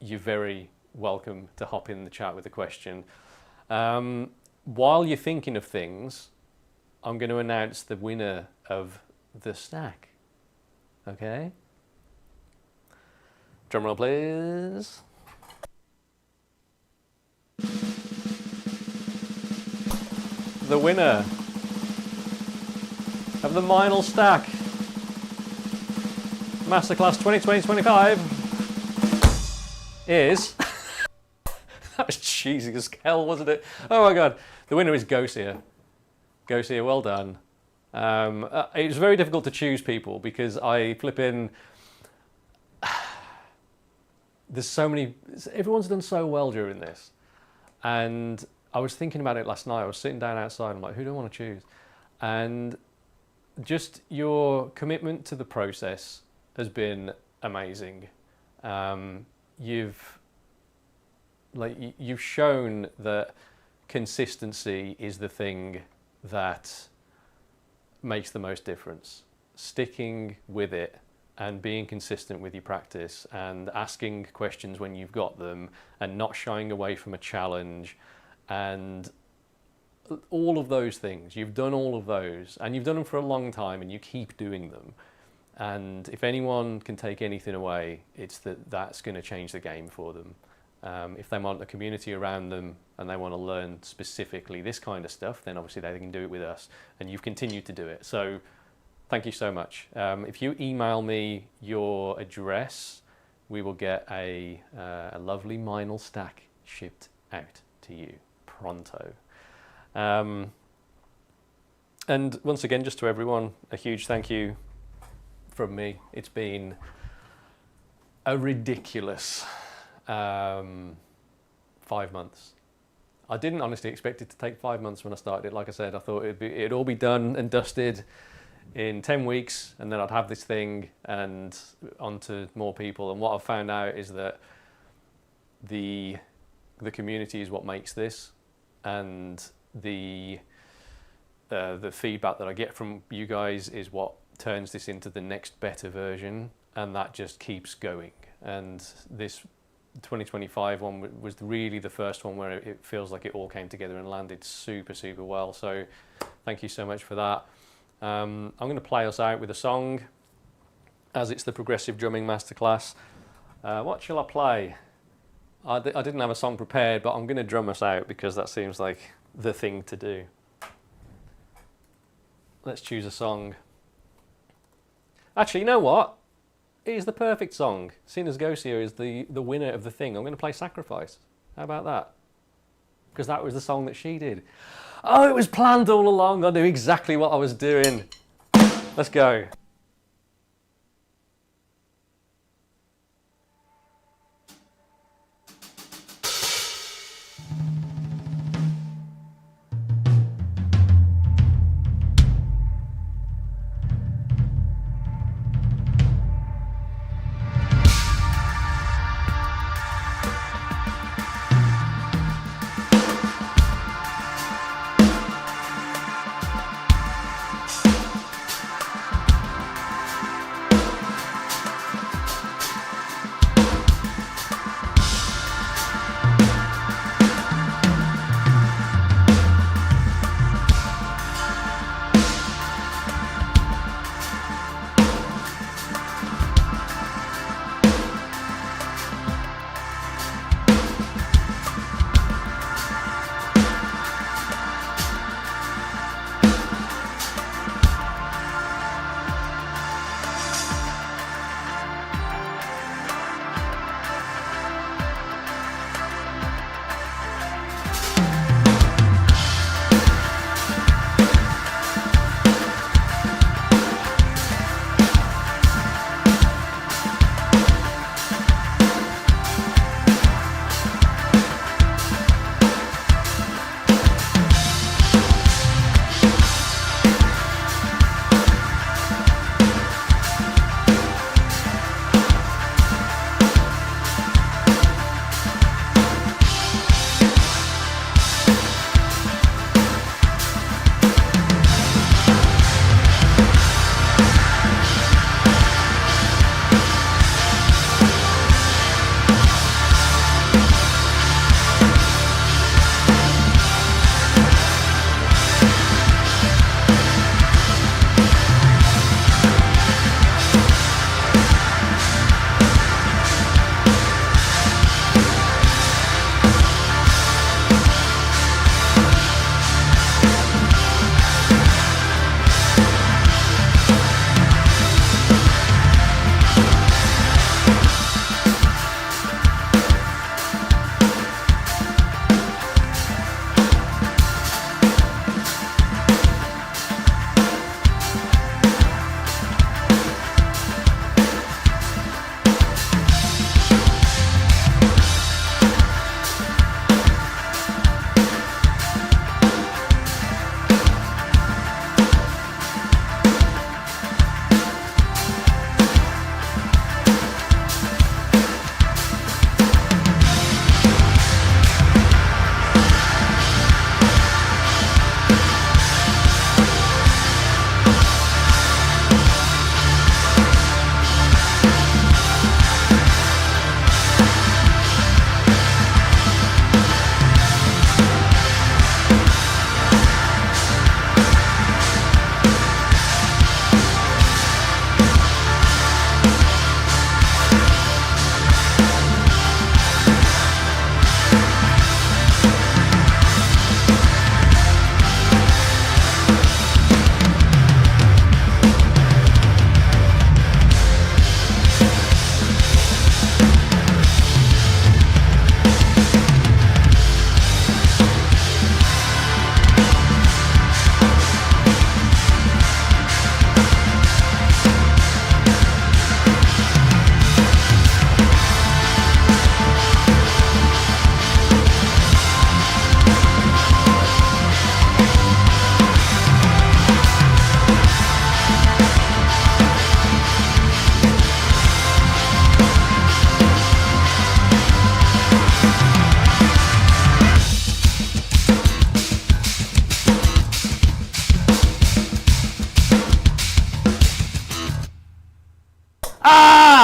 you're very welcome to hop in the chat with a question. While you're thinking of things, I'm going to announce the winner of the stack. Okay? Drum roll, please. The winner of the Meinl stack, Masterclass 2020-25, is... That was cheesy as hell, wasn't it? Oh my god. The winner is Gosia. Gosia, well done. It was very difficult to choose people because I flip in... There's so many... Everyone's done so well during this. And I was thinking about it last night. I was sitting down outside. I'm like, who do I want to choose? And just your commitment to the process has been amazing. You've shown that consistency is the thing that makes the most difference. Sticking with it and being consistent with your practice and asking questions when you've got them and not shying away from a challenge and all of those things. You've done all of those and you've done them for a long time and you keep doing them. And if anyone can take anything away, it's that's going to change the game for them. If they want a community around them and they want to learn specifically this kind of stuff, then obviously they can do it with us. And you've continued to do it. So thank you so much. If you email me your address, we will get a lovely Meinl stack shipped out to you pronto. And once again, just to everyone, a huge thank you from me. It's been a ridiculous 5 months. I didn't honestly expect it to take 5 months when I started it. Like I said, I thought it'd all be done and dusted in 10 weeks, and then I'd have this thing and on to more people. And what I've found out is that the community is what makes this, and the feedback that I get from you guys is what turns this into the next better version, and that just keeps going. And this 2025 one was really the first one where it feels like it all came together and landed super, super well. So thank you so much for that. I'm going to play us out with a song, as it's the Progressive Drumming Masterclass. What shall I play? I didn't have a song prepared, but I'm going to drum us out because that seems like the thing to do. Let's choose a song. Actually, you know what? It is the perfect song. Seeing as Gosia is the winner of the thing, I'm going to play Sacrifice. How about that? Because that was the song that she did. Oh, it was planned all along. I knew exactly what I was doing. Let's go.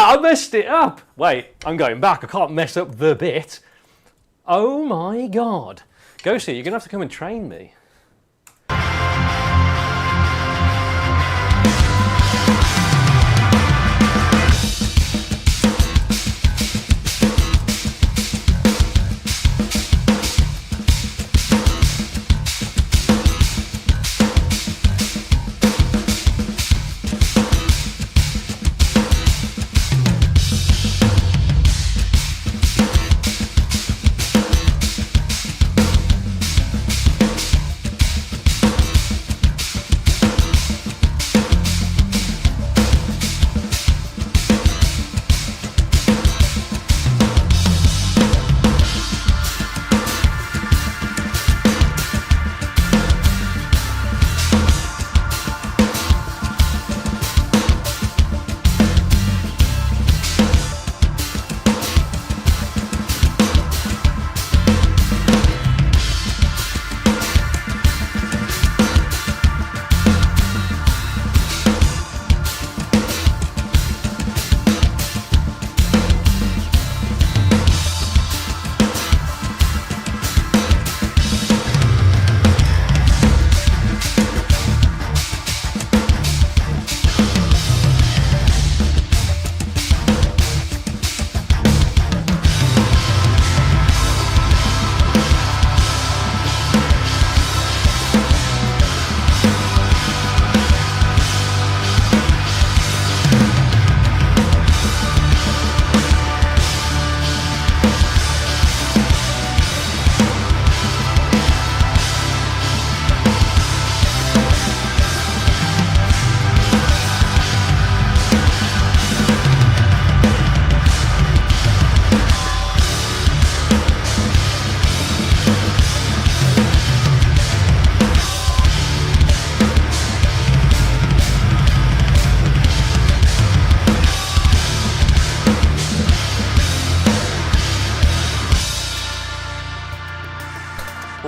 I messed it up. Wait, I'm going back. I can't mess up the bit. Oh my God. Gosia, you're going to have to come and train me.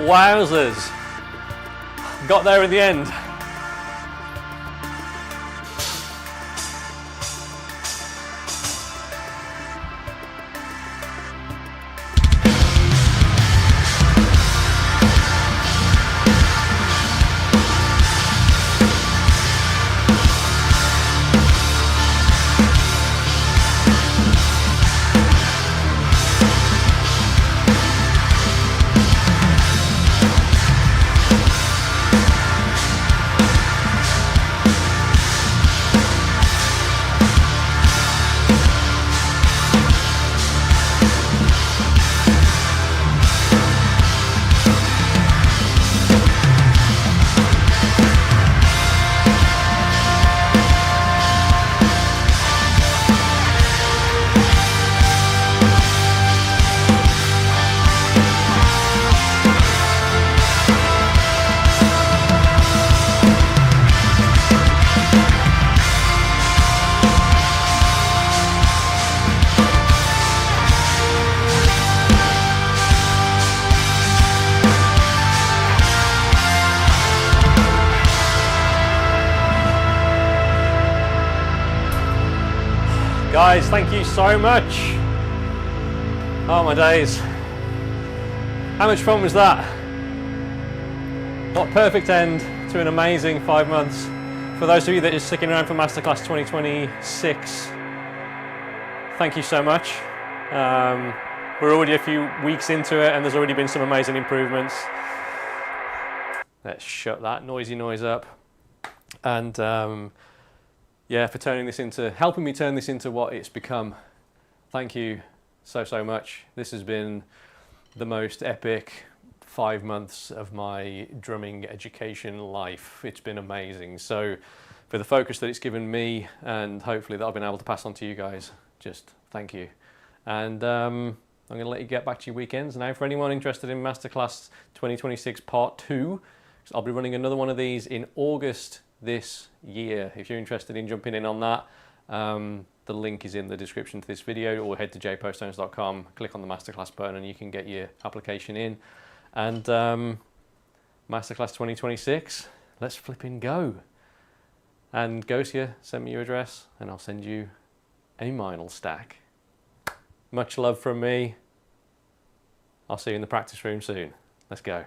Wowzers. Got there in the end. Guys, thank you so much. Oh my days. How much fun was that? What a perfect end to an amazing 5 months. For those of you that are sticking around for Masterclass 2026, thank you so much. We're already a few weeks into it and there's already been some amazing improvements. Let's shut that noisy noise up. And yeah, for helping me turn this into what it's become. Thank you so much. This has been the most epic 5 months of my drumming education life. It's been amazing. So for the focus that it's given me and hopefully that I've been able to pass on to you guys, just thank you. And I'm going to let you get back to your weekends. Now for anyone interested in Masterclass 2026 Part 2, I'll be running another one of these in August this year. If you're interested in jumping in on that, the link is in the description to this video, or head to jpostones.com, click on the Masterclass button and you can get your application in. And Masterclass 2026, let's flipping go. And Gosia, send me your address and I'll send you a vinyl stack. Much love from me. I'll see you in the practice room soon. Let's go.